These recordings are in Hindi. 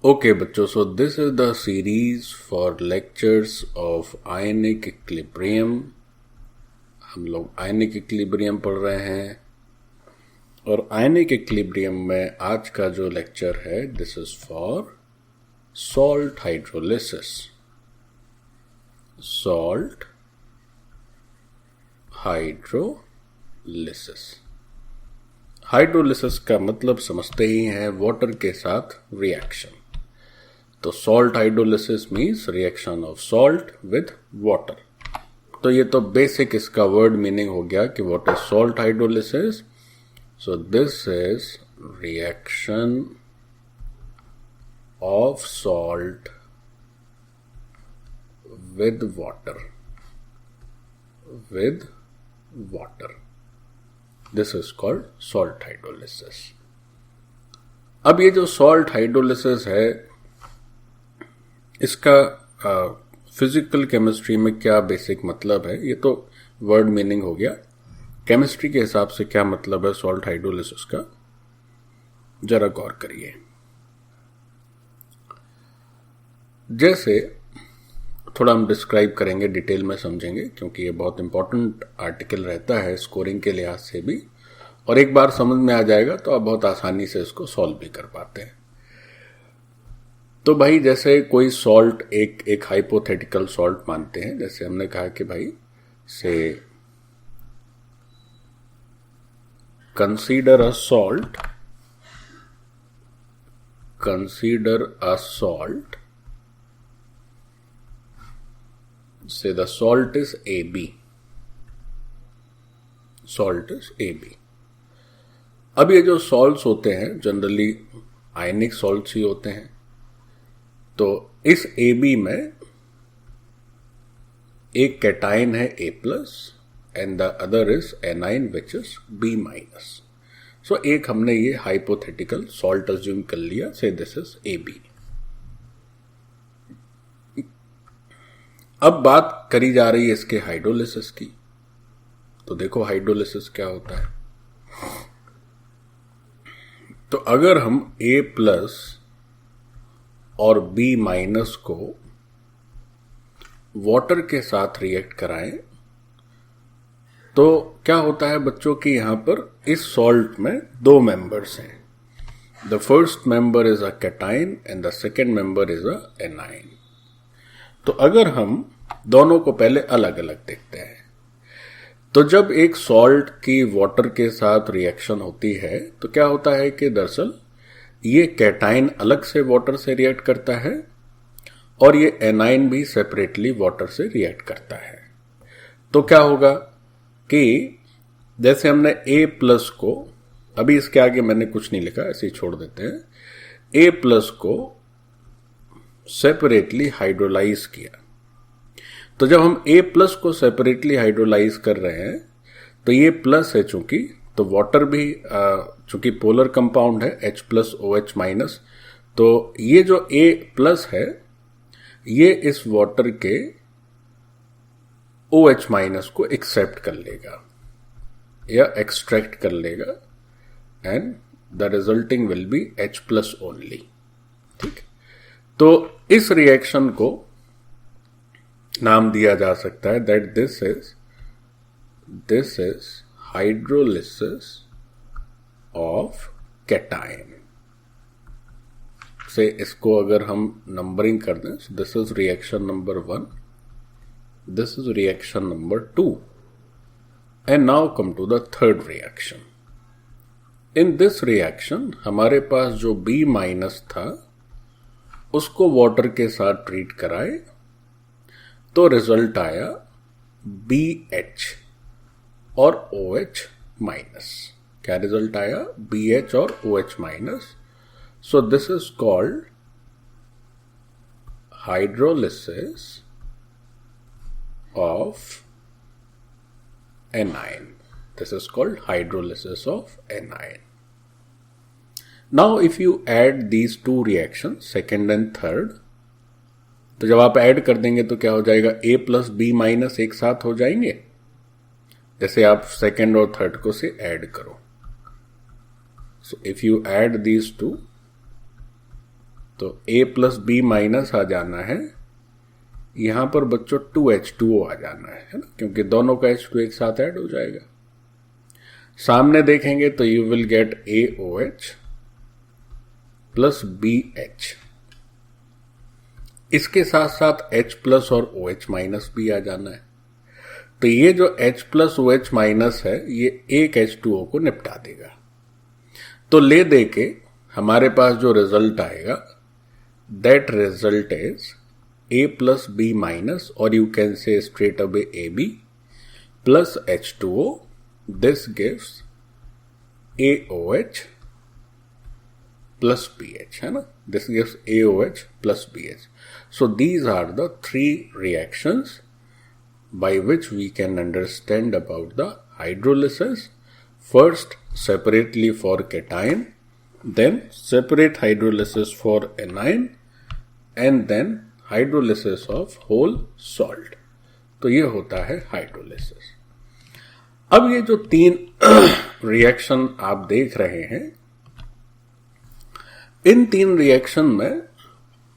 Okay बच्चों, so this is the series for lectures of ionic equilibrium। हम लोग आयनिक इक्विलिब्रियम पढ़ रहे हैं और आयनिक इक्विलिब्रियम में आज का जो लेक्चर है this is for salt hydrolysis. Salt hydrolysis, hydrolysis का मतलब समझते ही हैं वाटर के साथ रिएक्शन। तो salt hydrolysis means reaction of salt with water. तो ये तो बेसिक इसका वर्ड मीनिंग हो गया कि what is salt hydrolysis. So this is reaction of salt with water, with water, this is called salt hydrolysis. अब ये जो सॉल्ट हाइड्रोलिसिस है इसका फिजिकल केमिस्ट्री में क्या बेसिक मतलब है, ये तो वर्ड मीनिंग हो गया। केमिस्ट्री के हिसाब से क्या मतलब है सॉल्ट हाइड्रोलिसिस का, जरा गौर करिए। जैसे थोड़ा हम डिस्क्राइब करेंगे, डिटेल में समझेंगे, क्योंकि ये बहुत इंपॉर्टेंट आर्टिकल रहता है स्कोरिंग के लिहाज से भी, और एक बार समझ में आ जाएगा तो आप बहुत आसानी से इसको सॉल्व भी कर पाते हैं। तो भाई जैसे कोई सॉल्ट एक हाइपोथेटिकल सॉल्ट मानते हैं, जैसे हमने कहा कि भाई say consider a salt, consider a salt, say the salt is AB, salt is AB। अब ये जो सॉल्ट्स होते हैं जनरली आयनिक सॉल्ट्स ही होते हैं। तो इस AB में एक कैटाइन है A plus and the other is anion which is B minus. So एक हमने ये हाइपोथेटिकल सॉल्ट अज्यूम कर लिया, से दिस इज AB। अब बात करी जा रही है इसके हाइड्रोलिसिस की। तो देखो हाइड्रोलिसिस क्या होता है। तो अगर हम A प्लस और B माइनस को वाटर के साथ रिएक्ट कराएं तो क्या होता है बच्चों की यहां पर इस सॉल्ट में दो मेंबर्स हैं। The first member is a cation and the second member is a A9. तो अगर हम दोनों को पहले अलग अलग देखते हैं, तो जब एक सॉल्ट की वाटर के साथ रिएक्शन होती है तो क्या होता है कि दरअसल ये कैटाइन अलग से वाटर से रिएक्ट करता है और ये एनाइन भी सेपरेटली वाटर से रिएक्ट करता है। तो क्या होगा कि जैसे हमने A प्लस को, अभी इसके आगे मैंने कुछ नहीं लिखा, ऐसे ही छोड़ देते हैं, A प्लस को सेपरेटली हाइड्रोलाइज किया। तो जब हम A प्लस को सेपरेटली हाइड्रोलाइज कर रहे हैं तो ये प्लस है चूंकि, तो वाटर भी चूंकि पोलर कंपाउंड है H प्लस OH माइनस, तो ये जो A प्लस है ये इस वाटर के OH माइनस को एक्सेप्ट कर लेगा या एक्सट्रैक्ट कर लेगा and the resulting will be H plus only. ठीक, तो इस रिएक्शन को नाम दिया जा सकता है that this is hydrolysis of cation. से इसको अगर हम नंबरिंग कर दें, this is reaction number 1, this is reaction number 2, and now come to the third reaction. In this reaction हमारे पास जो B माइनस था उसको वाटर के साथ ट्रीट कराए तो रिजल्ट आया BH और OH माइनस। क्या रिजल्ट आया? BH और OH minus. So this is called hydrolysis of anion. This is called hydrolysis of anion. Now if you add these two reaction, second and third, तो जब आप ऐड कर देंगे तो क्या हो जाएगा? A प्लस B माइनस एक साथ हो जाएंगे। जैसे आप सेकेंड और थर्ड को से ऐड करो, so if you add these to तो A प्लस B माइनस आ जाना है, यहां पर बच्चों 2H2O आ जाना है ना, क्योंकि दोनों का H2 एक साथ ऐड हो जाएगा। सामने देखेंगे तो you will get AOH plus BH, इसके साथ साथ H प्लस और OH माइनस भी आ जाना है। तो ये जो H प्लस OH माइनस है ये एक H2O को निपटा देगा। तो ले दे के हमारे पास जो रिजल्ट आएगा, that result is A plus B minus, और you can say straight away AB plus H2O, this gives AOH plus BH, है ना, this gives AOH plus BH. So these are the three reactions by which we can understand about the hydrolysis. First separately for cation, then separate hydrolysis for anion, and then hydrolysis of whole salt. तो ये होता है हाइड्रोलिसिस। अब ये जो तीन रिएक्शन आप देख रहे हैं, इन तीन रिएक्शन में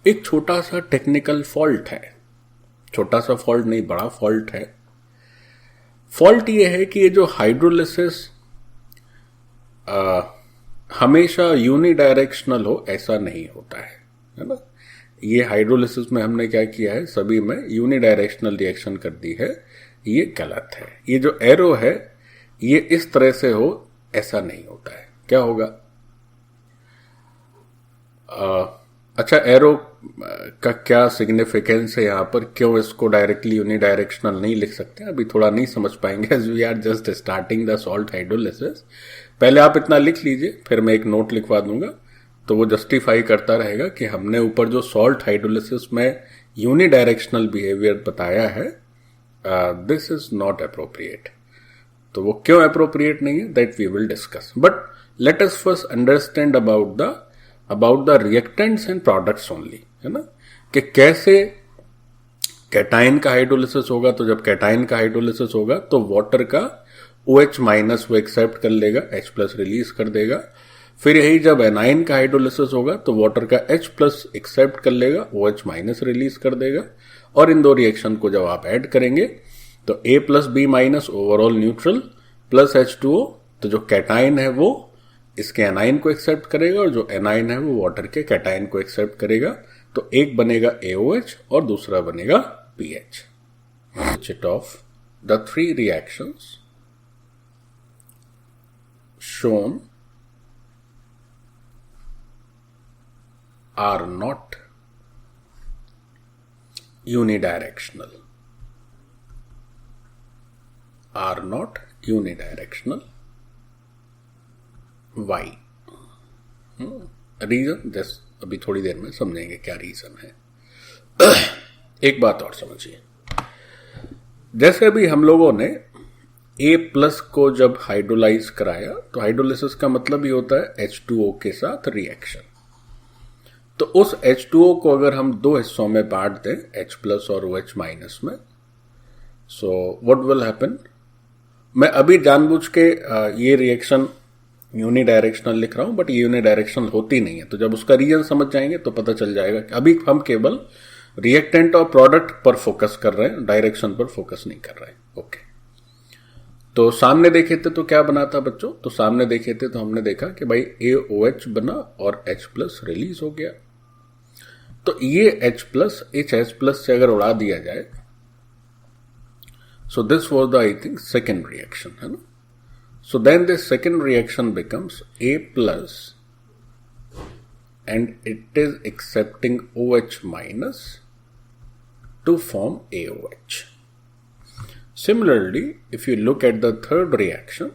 एक छोटा सा टेक्निकल फॉल्ट है। छोटा सा फॉल्ट नहीं, बड़ा फॉल्ट है। फॉल्ट ये है कि ये जो हाइड्रोलिसिस हमेशा यूनिडायरेक्शनल हो, ऐसा नहीं होता है ना। ये हाइड्रोलिसिस में हमने क्या किया है, सभी में यूनिडायरेक्शनल रिएक्शन कर दी है, ये गलत है। ये जो एरो है ये इस तरह से हो, ऐसा नहीं होता है। क्या होगा? अच्छा, एरो का क्या सिग्निफिकेंस है यहाँ पर, क्यों इसको डायरेक्टली यूनिडायरेक्शनल नहीं लिख सकते, अभी थोड़ा नहीं समझ पाएंगे, as we are just starting the salt hydrolysis. पहले आप इतना लिख लीजिए, फिर मैं एक नोट लिखवा दूंगा, तो वो जस्टिफाई करता रहेगा कि हमने ऊपर जो सॉल्ट हाइड्रोलिसिस में यूनिडायरेक्शनल बिहेवियर बताया है, दिस इज नॉट अप्रोप्रिएट। तो वो क्यों अप्रोप्रिएट नहीं है, that we will discuss, but let us first understand about the reactants and products only, है ना, कि कैसे कैटाइन का हाइड्रोलिसिस होगा। तो जब कैटाइन का हाइड्रोलिसिस होगा तो वाटर का OH माइनस वो एक्सेप्ट कर लेगा, H प्लस रिलीज कर देगा। फिर यही जब एनाइन का हाइड्रोलिसिस होगा तो वाटर का H प्लस एक्सेप्ट कर लेगा, OH माइनस रिलीज कर देगा। और इन दो रिएक्शन को जब आप ऐड करेंगे तो A plus B minus overall neutral plus H2O, तो जो कैटाइन है वो इसके एनाइन को एक्सेप्ट करेगा और जो एनाइन है वो वाटर के कैटाइन को एक्सेप्ट करेगा। तो एक बनेगा AOH और दूसरा बनेगा BH। It of the three reactions shown are not unidirectional. Are not unidirectional. Why? Reason जस्ट अभी थोड़ी देर में समझेंगे क्या रीजन है। एक बात और समझिए, जैसे अभी हम लोगों ने A प्लस को जब हाइड्रोलाइज कराया तो हाइड्रोलिसिस का मतलब ही होता है H2O के साथ रिएक्शन। तो उस H2O को अगर हम दो हिस्सों में बांट दें, H प्लस और OH माइनस में, सो व्हाट विल हैपन। मैं अभी जानबूझ के ये रिएक्शन यूनिडायरेक्शनल लिख रहा हूं, बट ये यूनिडायरेक्शनल होती नहीं है। तो जब उसका रीजन समझ जाएंगे तो पता चल जाएगा कि अभी हम केवल रिएक्टेंट और प्रोडक्ट पर फोकस कर रहे हैं, डायरेक्शन पर फोकस नहीं कर रहे हैं। ओके, तो सामने देखे थे तो क्या बना था बच्चों, तो सामने देखे थे तो हमने देखा कि भाई AOH बना और H प्लस रिलीज हो गया। तो ये H प्लस H प्लस से अगर उड़ा दिया जाए, so this was the I think second reaction, है ना। So then this second reaction becomes A plus and it is accepting OH minus to form AOH. Similarly, if you look at the third reaction,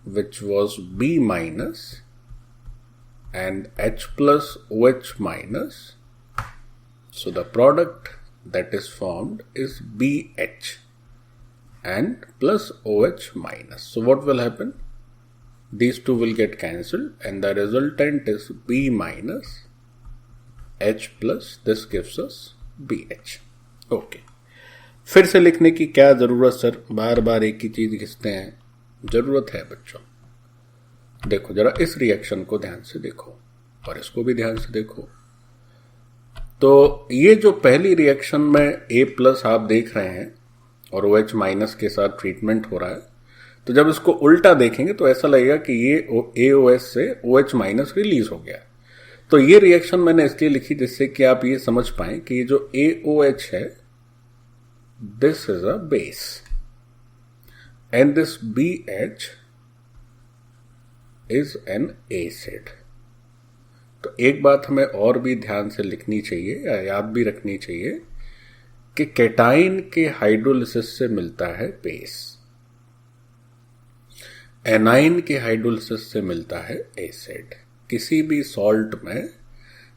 which was B minus and H plus OH minus, so the product that is formed is BH and plus OH minus. So what will happen? These two will get cancelled and the resultant is B minus H plus. This gives us BH. Okay. फिर से लिखने की क्या जरूरत सर, बार बार एक ही चीज घिसते हैं। जरूरत है बच्चों। देखो जरा इस रिएक्शन को ध्यान से देखो, और इसको भी ध्यान से देखो। तो ये जो पहली रिएक्शन में A+ आप देख रहे हैं और OH- के साथ ट्रीटमेंट हो रहा है, तो जब इसको उल्टा देखेंगे तो ऐसा लगेगा कि ये AOH से OH- रिलीज हो गया। तो ये रिएक्शन मैंने इसलिए लिखी जिससे कि आप ये समझ पाएं कि ये जो AOH है, this is a base and this BH is an acid. तो एक बात हमें और भी ध्यान से लिखनी चाहिए या याद भी रखनी चाहिए कि कैटाइन के हाइड्रोलिसिस से मिलता है बेस, एनाइन के हाइड्रोलिसिस से मिलता है एसिड। किसी भी सॉल्ट में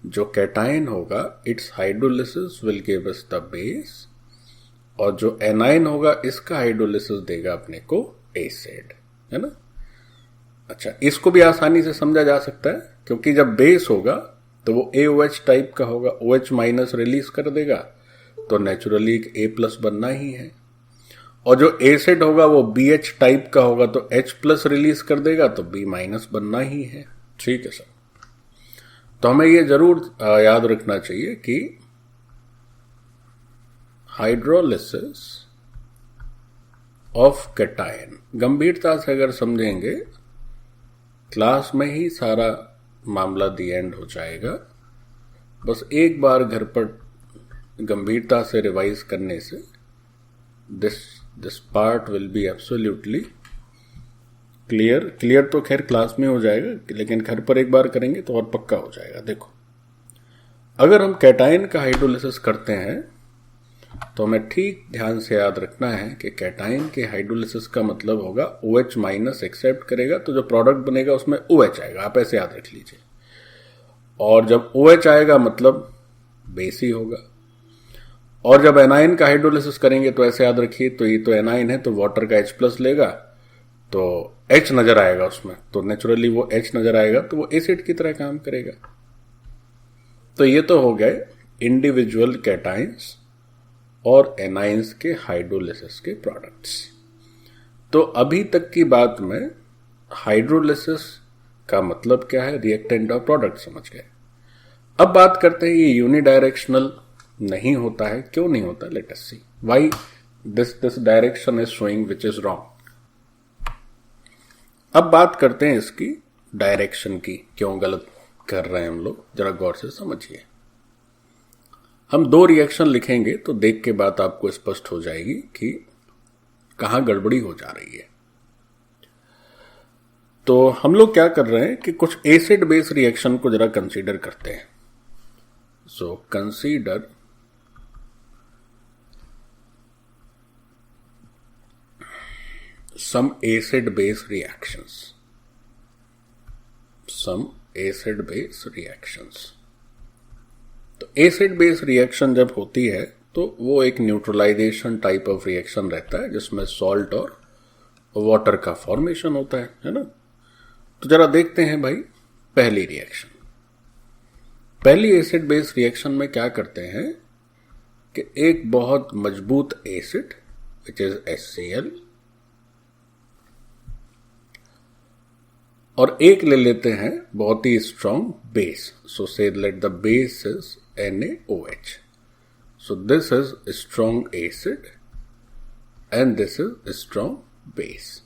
जो कैटाइन होगा, it's hydrolysis will give us the base, और जो एनाइन होगा इसका हाइड्रोलिसिस देगा अपने को एसिड, है ना। अच्छा, इसको भी आसानी से समझा जा सकता है क्योंकि जब बेस होगा तो वो AOH टाइप का होगा, OH- रिलीज कर देगा, तो नेचुरली एक A+ बनना ही है। और जो एसिड होगा वो BH टाइप का होगा तो H+ रिलीज कर देगा, तो B- बनना ही है। ठीक है सर। तो हमें ये जरूर याद रखना चाहिए कि हाइड्रोलिसिस ऑफ कैटायन गंभीरता से अगर समझेंगे, क्लास में ही सारा मामला दी एंड हो जाएगा। बस एक बार घर पर गंभीरता से रिवाइज करने से this part will be absolutely clear तो खैर क्लास में हो जाएगा, लेकिन घर पर एक बार करेंगे तो और पक्का हो जाएगा। देखो, अगर हम कैटायन का हाइड्रोलिसिस करते हैं तो हमें ठीक ध्यान से याद रखना है कि कैटायन के हाइड्रोलिसिस का मतलब होगा OH- एक्सेप्ट करेगा तो जो प्रोडक्ट बनेगा उसमें OH आएगा, आप ऐसे याद रख लीजिए। और जब OH आएगा मतलब बेस ही होगा। और जब एनाइन का हाइड्रोलिसिस करेंगे तो ऐसे याद रखिए, तो ये तो एनाइन है तो वाटर का H+ लेगा तो H नजर आएगा उसमें, तो नेचुरली वो H नजर आएगा तो वो एसिड की तरह काम करेगा। तो ये तो हो गए इंडिविजुअल कैटाइंस और एनाइंस के हाइड्रोलिसिस के प्रोडक्ट्स। तो अभी तक की बात में हाइड्रोलिसिस का मतलब क्या है, रिएक्टेंट और प्रोडक्ट समझ गए। अब बात करते हैं ये यूनिडायरेक्शनल नहीं होता है, क्यों नहीं होता, let us see why this direction is showing which is wrong. अब बात करते हैं इसकी डायरेक्शन की, क्यों गलत कर रहे हैं हम लोग, जरा गौर से समझिए। हम 2 रिएक्शन लिखेंगे तो देख के बात आपको स्पष्ट हो जाएगी कि कहां गड़बड़ी हो जा रही है। तो हम लोग क्या कर रहे हैं कि कुछ एसिड बेस रिएक्शन को जरा कंसीडर करते हैं। So consider some acid base reactions, तो एसिड बेस रिएक्शन जब होती है तो वो एक न्यूट्रलाइजेशन टाइप ऑफ रिएक्शन रहता है जिसमें सॉल्ट और वाटर का फॉर्मेशन होता है ना। तो जरा देखते हैं भाई पहली रिएक्शन। पहली एसिड बेस रिएक्शन में क्या करते हैं कि एक बहुत मजबूत एसिड विच इज HCl और एक ले लेते हैं बहुत ही strong base. So say let the base is NaOH। So this is strong acid and this is strong base.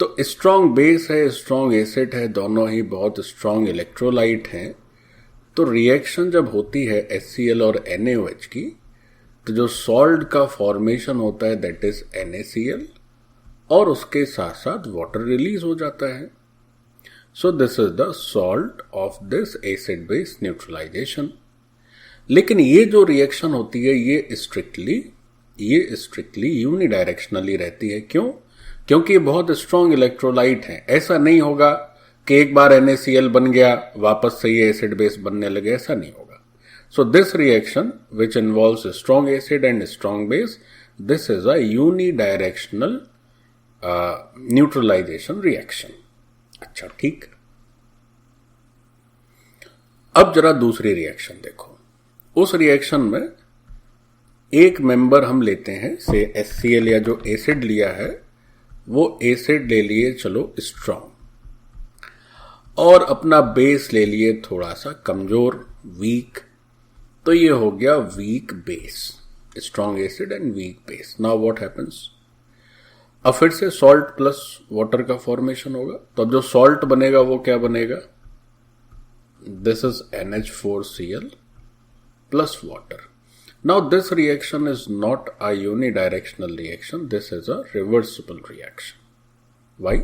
तो स्ट्रॉन्ग बेस है, स्ट्रॉन्ग एसिड है, दोनों ही बहुत स्ट्रॉन्ग इलेक्ट्रोलाइट हैं। तो रिएक्शन जब होती है HCl और NaOH की, तो जो सॉल्ट का फॉर्मेशन होता है दैट इज NaCl और उसके साथ साथ वाटर रिलीज हो जाता है। So this is the salt of this acid base neutralisation. लेकिन ये जो रिएक्शन होती है ये स्ट्रिक्टली यूनिडायरेक्शनली रहती है। क्यों? क्योंकि ये बहुत स्ट्रॉन्ग इलेक्ट्रोलाइट है। ऐसा नहीं होगा कि एक बार NaCl बन गया वापस से ये एसिड बेस बनने लगे, ऐसा नहीं होगा। So this reaction which involves strong acid and strong base, this is a unidirectional neutralisation reaction. अच्छा, ठीक। अब जरा दूसरी रिएक्शन देखो। उस रिएक्शन में एक मेंबर हम लेते हैं, से HCl या जो एसिड लिया है वो एसिड ले लिए चलो स्ट्रॉन्ग, और अपना बेस ले लिए थोड़ा सा कमजोर, वीक, तो ये हो गया weak base, strong acid and weak base. Now what happens, अब फिर से सॉल्ट प्लस वाटर का फॉर्मेशन होगा। तो अब जो सॉल्ट बनेगा वो क्या बनेगा, this is NH4Cl plus water. Now this reaction is not a unidirectional reaction, this is a reversible reaction. Why?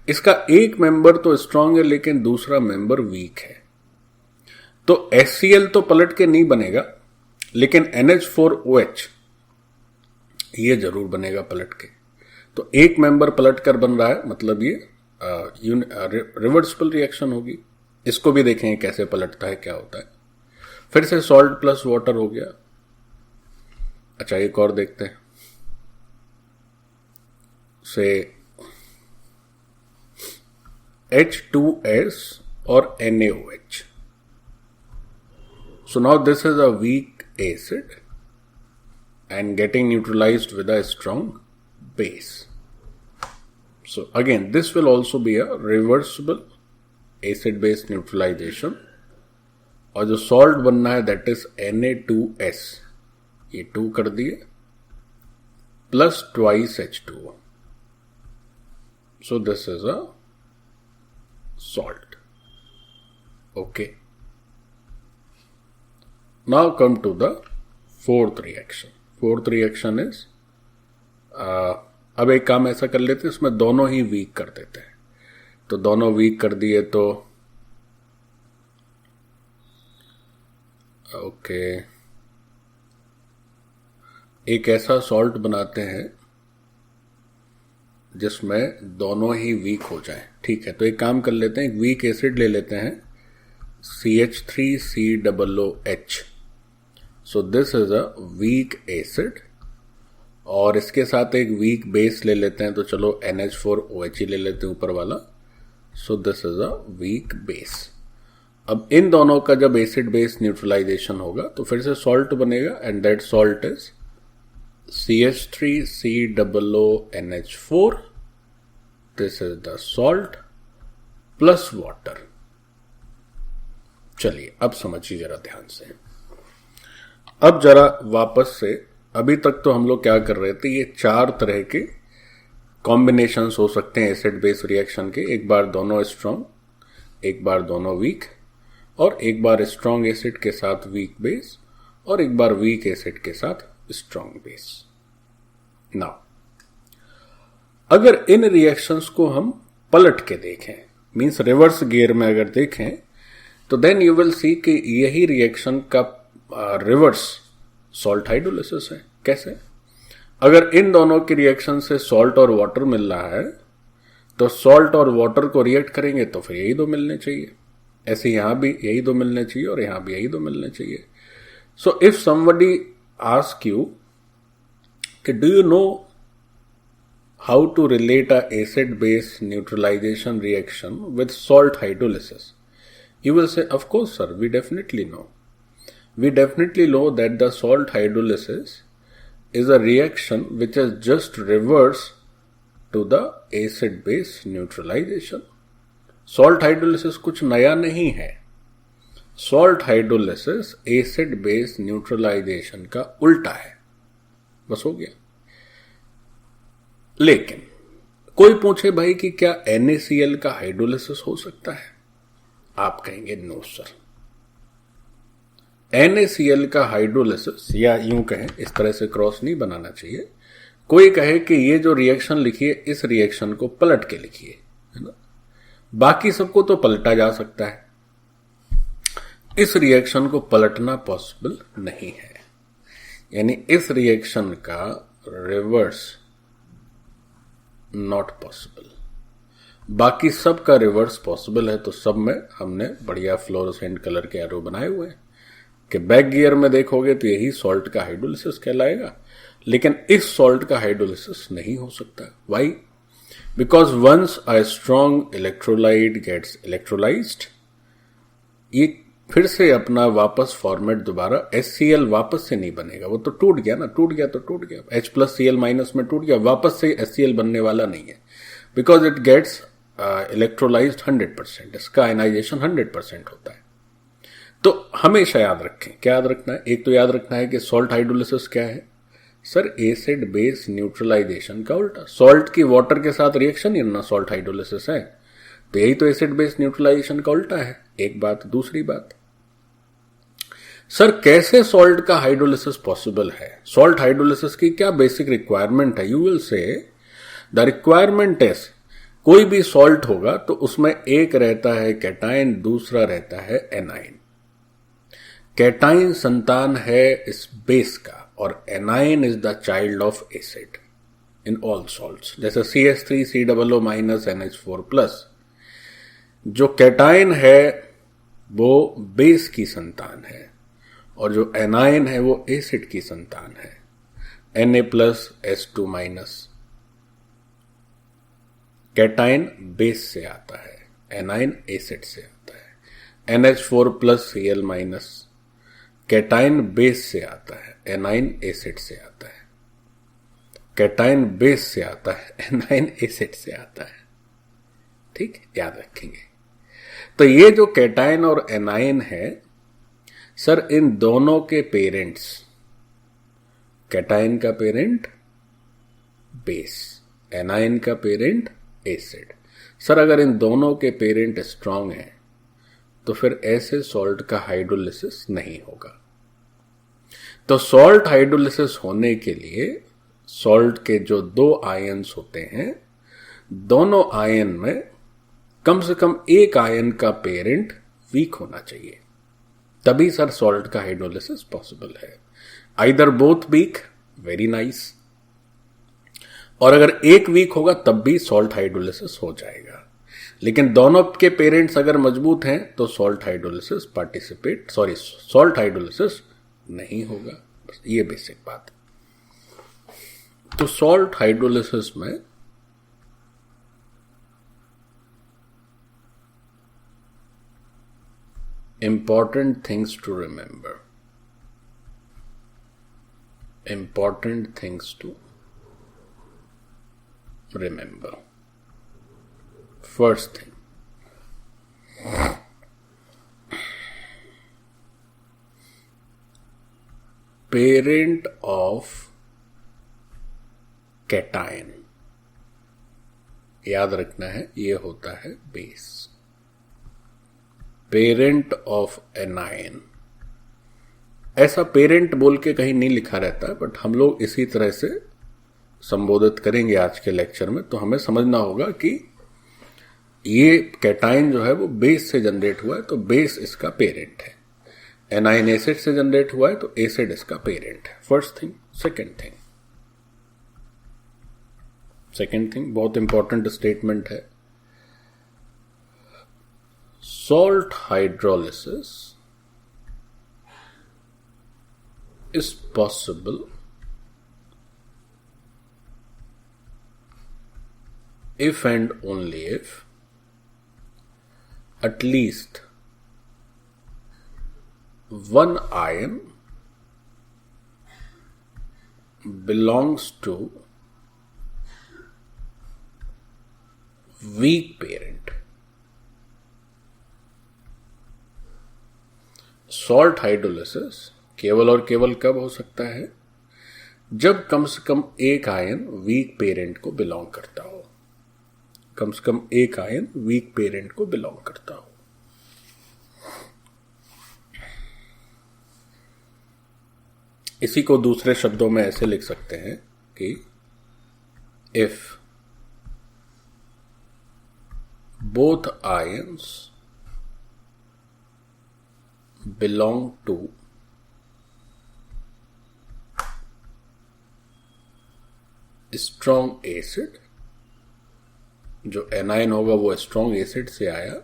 इसका एक मेंबर तो स्ट्रांग है लेकिन दूसरा मेंबर वीक है, तो HCl तो पलट के नहीं बनेगा लेकिन NH4OH ये जरूर बनेगा पलट के। तो एक मेंबर पलट कर बन रहा है, मतलब ये रिवर्सिबल रिएक्शन होगी। इसको भी देखेंगे कैसे पलटता है, क्या होता है। फिर से सॉल्ट प्लस वाटर हो गया। अच्छा, एक और देखते हैं, से H2S और NaOH. So now this is a weak acid and getting neutralized with a strong base. So again this will also be a reversible acid base neutralization. और जो सॉल्ट बनना है दैट इज Na2S, ये 2 कर दिए plus twice H2O. So this is a salt. Okay. Now come to the fourth reaction. Fourth reaction is अब एक काम ऐसा कर लेते हैं, इसमें दोनों ही वीक कर देते हैं। तो दोनों वीक कर दिए तो ओके, एक ऐसा सॉल्ट बनाते हैं जिसमें दोनों ही वीक हो जाए। ठीक है, तो एक काम कर लेते हैं, एक वीक एसिड ले लेते हैं CH3COOH. So this is a weak acid, और इसके साथ एक वीक बेस ले लेते हैं, तो चलो NH4OH ही ले लेते हैं ऊपर वाला। सो this is a weak base. अब इन दोनों का जब एसिड बेस न्यूट्रलाइजेशन होगा तो फिर से सॉल्ट बनेगा, and that salt is CH3COONH4. This is the salt plus water. चलिए अब समझिए जरा ध्यान से। अब जरा वापस से, अभी तक तो हम लोग क्या कर रहे थे, ये 4 तरह के कॉम्बिनेशंस हो सकते हैं एसिड बेस रिएक्शन के। एक बार दोनों स्ट्रॉन्ग, एक बार दोनों वीक, और एक बार स्ट्रॉन्ग एसिड के साथ वीक बेस, और एक बार वीक एसिड के साथ स्ट्रॉन्ग बेस। नाउ अगर इन रिएक्शंस को हम पलट के देखें, मींस रिवर्स गियर में अगर देखें, तो देन यू विल सी कि यही रिएक्शन का रिवर्स सॉल्ट हाइड्रोलिसिस है। कैसे? अगर इन दोनों के रिएक्शन से सॉल्ट और वाटर मिल रहा है, तो सॉल्ट और वाटर को रिएक्ट करेंगे तो फिर यही 2 मिलने चाहिए। ऐसे यहां भी यही 2 मिलने चाहिए और यहां भी यही 2 मिलने चाहिए। So if somebody ask you कि do you know how to relate a acid base neutralisation reaction with salt hydrolysis, you will say, of course sir, we definitely know. We definitely know that the salt hydrolysis is a reaction which is just reverse to the acid base neutralization. Salt hydrolysis कुछ नया नहीं है। Salt hydrolysis acid base neutralization का उल्टा है, बस हो गया। लेकिन कोई पूछे भाई कि क्या NaCl का हाइड्रोलिसिस हो सकता है, आप कहेंगे नो सर। NaCl का हाइड्रोलिसिस, या यूं कहें, इस तरह से क्रॉस नहीं बनाना चाहिए। कोई कहे कि ये जो रिएक्शन लिखिए, इस रिएक्शन को पलट के लिखिए, है ना। बाकी सबको तो पलटा जा सकता है, इस रिएक्शन को पलटना पॉसिबल नहीं है। यानी इस रिएक्शन का रिवर्स नॉट पॉसिबल। बाकी सब का रिवर्स पॉसिबल है। तो सब में हमने बढ़िया फ्लोरोसेंट कलर के एरो बनाए हुए हैं कि बैक गियर में देखोगे तो यही सॉल्ट का हाइड्रोलिसिस कहलाएगा, लेकिन इस सॉल्ट का हाइड्रोलिसिस नहीं हो सकता। Why? Because once a strong electrolyte gets electrolysed, ये फिर से अपना वापस फॉर्मेट दोबारा HCl वापस से नहीं बनेगा। वो तो टूट गया ना, टूट गया तो टूट गया, H+Cl- में टूट गया, वापस से HCl बनने वाला नहीं है। बिकॉज इट गेट्स इलेक्ट्रोलाइज्ड 100%, इसका आयनाइजेशन 100% होता है। तो हमेशा याद रखें, क्या याद रखना है? एक तो याद रखना है कि सॉल्ट हाइड्रोलिसिस क्या है सर, एसिड बेस न्यूट्रलाइजेशन का उल्टा। सॉल्ट की वाटर के साथ रिएक्शन ही ना सॉल्ट हाइड्रोलिसिस है, तो यही तो एसिड बेस न्यूट्रलाइजेशन का उल्टा है। एक बात। दूसरी बात, सर कैसे सॉल्ट का हाइड्रोलिसिस पॉसिबल है? सॉल्ट हाइड्रोलिसिस की क्या बेसिक रिक्वायरमेंट है? You will say the requirement is, कोई भी सॉल्ट होगा तो उसमें एक रहता है कैटाइन, दूसरा रहता है एनाइन। कैटाइन संतान है इस बेस का और A9 is the child of acid in all salts. जैसे CH3COO NH4+, जो कैटाइन है वो बेस की संतान है और जो एनाइन है वो एसिड की संतान है, Na+H2-। कैटाइन बेस से आता है, एनाइन एसिड से आता है। NH4+Cl- कैटाइन बेस से आता है, एनाइन एसिड से आता है। कैटाइन बेस से आता है, एनाइन एसिड से आता है। ठीक, याद रखेंगे। तो ये जो कैटाइन और एनाइन है सर, इन दोनों के पेरेंट्स, कैटाइन का पेरेंट बेस, एनाइन का पेरेंट एसिड। सर अगर इन दोनों के पेरेंट स्ट्रांग हैं तो फिर ऐसे सॉल्ट का हाइड्रोलिसिस नहीं होगा। तो सॉल्ट हाइड्रोलिसिस होने के लिए सॉल्ट के जो दो आयन्स होते हैं, दोनों आयन में कम से कम एक आयन का पेरेंट वीक होना चाहिए, तभी सर सॉल्ट का हाइड्रोलिसिस पॉसिबल है। Either both weak, very nice, और अगर एक वीक होगा तब भी सॉल्ट हाइड्रोलिसिस हो जाएगा। लेकिन दोनों के पेरेंट्स अगर मजबूत हैं तो सॉल्ट हाइड्रोलिसिस नहीं होगा। बस ये बेसिक बात। तो सॉल्ट हाइड्रोलिसिस में important things to remember. Important things to remember. First thing, parent of cation, याद रखना है, ये होता है बेस। पेरेंट ऑफ एनाइन, ऐसा पेरेंट बोल के कहीं नहीं लिखा रहता है, बट हम लोग इसी तरह से संबोधित करेंगे आज के लेक्चर में। तो हमें समझना होगा कि ये कैटाइन जो है वो बेस से जनरेट हुआ है तो बेस इसका पेरेंट है, एनाइन एसिड से जनरेट हुआ है तो एसिड इसका पेरेंट है। First thing. सेकेंड थिंग बहुत इंपॉर्टेंट स्टेटमेंट है, salt hydrolysis is possible if and only if at least one ion belongs to weak parent। Salt hydrolysis केवल और केवल कब हो सकता है? जब कम से कम एक आयन वीक पेरेंट को बिलोंग करता हो। कम से कम एक आयन वीक पेरेंट को बिलोंग करता हो। इसी को दूसरे शब्दों में ऐसे लिख सकते हैं कि if both ions belong to strong acid, जो एनाइन होगा वो स्ट्रॉन्ग एसिड से आया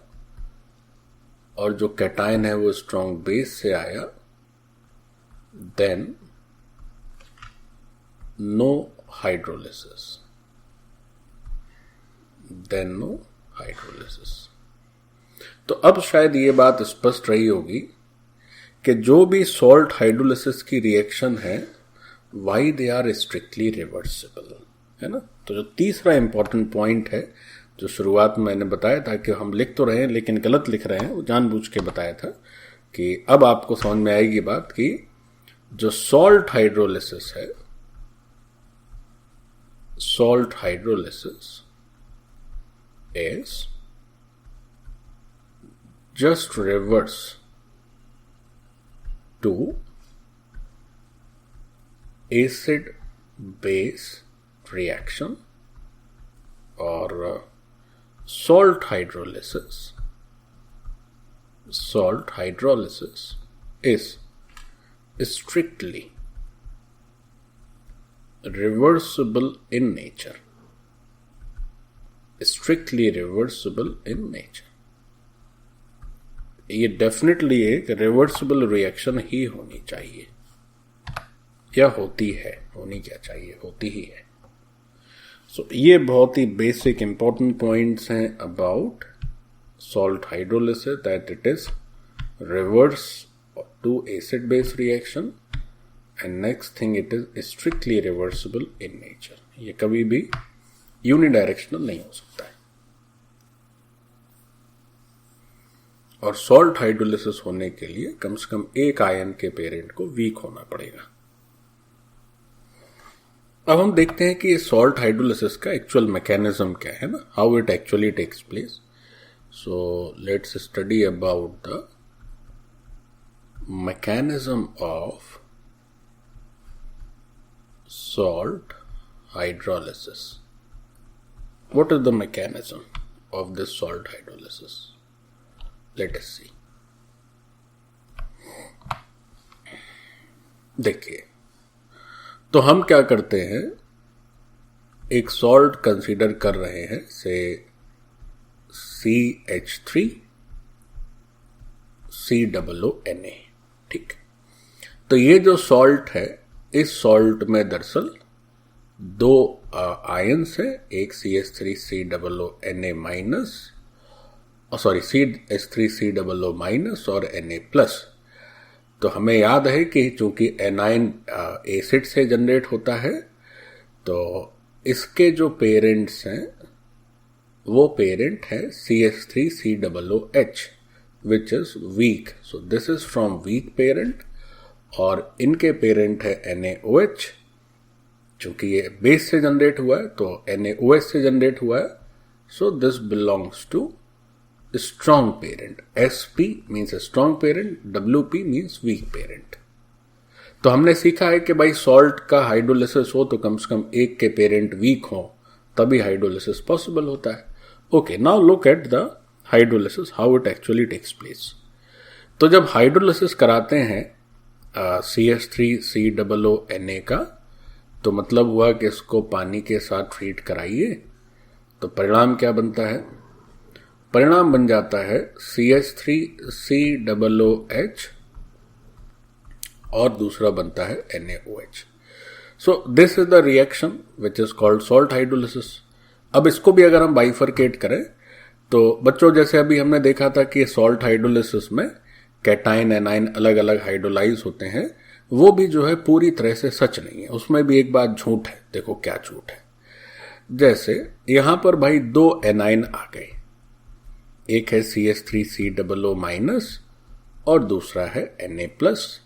और जो कैटाइन है वो स्ट्रॉन्ग बेस से आया, देन नो हाइड्रोलिसिस। तो अब शायद ये बात स्पष्ट रही होगी कि जो भी सॉल्ट हाइड्रोलिसिस की रिएक्शन है why they are strictly reversible, है ना। तो जो तीसरा इंपॉर्टेंट पॉइंट है जो शुरुआत में मैंने बताया था कि हम लिख तो रहे हैं लेकिन गलत लिख रहे हैं, वो जानबूझ के बताया था कि अब आपको समझ में आएगी बात कि जो सॉल्ट हाइड्रोलिसिस है, salt hydrolysis is just reverse to acid base reaction, or salt hydrolysis is strictly reversible in nature. Strictly reversible in nature. ये डेफिनेटली एक रिवर्सिबल रिएक्शन ही होनी चाहिए, या होती है, होनी क्या चाहिए, होती ही है. सो ये बहुत ही बेसिक इंपॉर्टेंट पॉइंट्स हैं about salt hydrolysis, that it is reverse to acid base reaction. And next thing, it is strictly reversible in nature. ये कभी भी यूनिडायरेक्शनल नहीं हो सकता है. और सॉल्ट हाइड्रोलिसिस होने के लिए कम से कम एक आयन के पेरेंट को वीक होना पड़ेगा. अब हम देखते हैं कि ये सॉल्ट हाइड्रोलिसिस का एक्चुअल मैकेनिज्म क्या है ना, how it actually takes place. So let's study about the mechanism of salt hydrolysis. What is the mechanism of this salt hydrolysis? Let us see. देखिए, तो हम क्या करते हैं, एक सॉल्ट कंसीडर कर रहे हैं, से CH3 COONA. ठीक, तो ये जो सॉल्ट है, इस सॉल्ट में दरअसल दो आयंस है, एक CH3COONA minus, sorry CH3COO minus और Na प्लस. तो हमें याद है कि चूंकि एनाइन एसिड से जनरेट होता है, तो इसके जो पेरेंट्स हैं वो पेरेंट है CH3COOH which is weak. So this is from weak parent, और इनके पेरेंट है NaOH. चूंकि ये बेस से जनरेट हुआ है तो NaOH से जनरेट हुआ है. So this belongs to strong parent. Sp means strong parent, Wp means weak parent. तो हमने सीखा है कि भाई सॉल्ट का हाइड्रोलिसिस हो तो कम से कम एक के पेरेंट वीक हो, तभी हाइड्रोलिसिस पॉसिबल होता है. Okay, now look at the hydrolysis, how it actually takes place. तो जब हाइड्रोलिसिस कराते हैं CH3COONA का, तो मतलब हुआ कि इसको पानी के साथ ट्रीट कराइए, तो परिणाम क्या बनता है, परिणाम बन जाता है CH3COOH और दूसरा बनता है NaOH. So this is the reaction which is called salt hydrolysis. अब इसको भी अगर हम बाइफरकेट करें, तो बच्चों जैसे अभी हमने देखा था कि सॉल्ट हाइड्रोलिसिस में कैटाइन एनाइन अलग अलग हाइड्रोलाइज होते हैं, वो भी जो है पूरी तरह से सच नहीं है, उसमें भी एक बात झूठ है. देखो क्या झूठ है. जैसे यहां पर भाई दो एनाइन आ गए, एक है CH3COO माइनस और दूसरा है Na प्लस.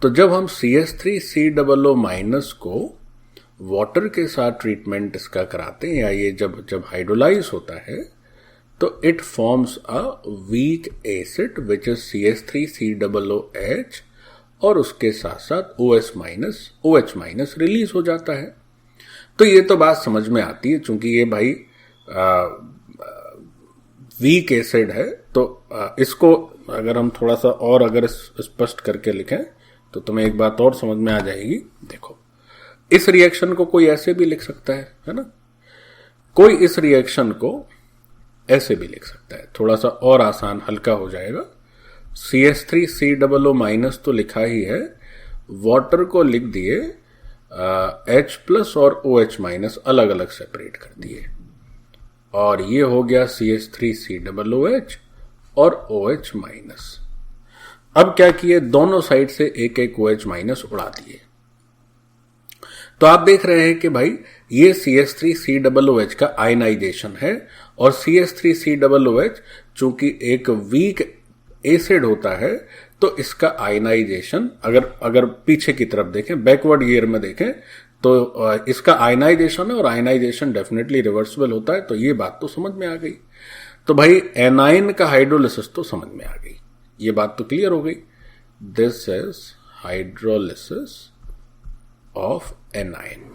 तो जब हम CH3COO माइनस को वाटर के साथ ट्रीटमेंट इसका कराते हैं, या ये जब हाइड्रोलाइज होता है, तो it forms a weak acid which is CH3COOH, और उसके साथ साथ OH माइनस रिलीज हो जाता है. तो ये तो बात समझ में आती है, चूंकि ये भाई वीक एसिड है, तो इसको अगर हम थोड़ा सा और अगर स्पष्ट करके लिखें तो तुम्हें एक बात और समझ में आ जाएगी. देखो, इस रिएक्शन को कोई ऐसे भी लिख सकता है ना, कोई इस रिएक्शन को ऐसे भी लिख सकता है, थोड़ा सा और आसान हल्का हो जाएगा. CH3COO माइनस तो लिखा ही है, वाटर को लिख दिए H प्लस और OH माइनस अलग अलग सेपरेट कर दिए, और ये हो गया CH3COOH और OH माइनस. अब क्या किए, दोनों साइड से एक एक OH माइनस उड़ा दिए. तो आप देख रहे हैं कि भाई ये CH3COOH का आयनाइजेशन है, और CH3COOH चूंकि एक वीक एसिड होता है तो इसका आयनाइजेशन अगर पीछे की तरफ देखें, बैकवर्ड ईयर में देखें, तो इसका आयनाइजेशन है और आयनाइजेशन डेफिनेटली रिवर्सिबल होता है। तो ये बात तो समझ में आ गई। तो भाई एनाइन का हाइड्रोलिसिस तो समझ में आ गई, ये बात तो क्लियर हो गई। This is hydrolysis of A9.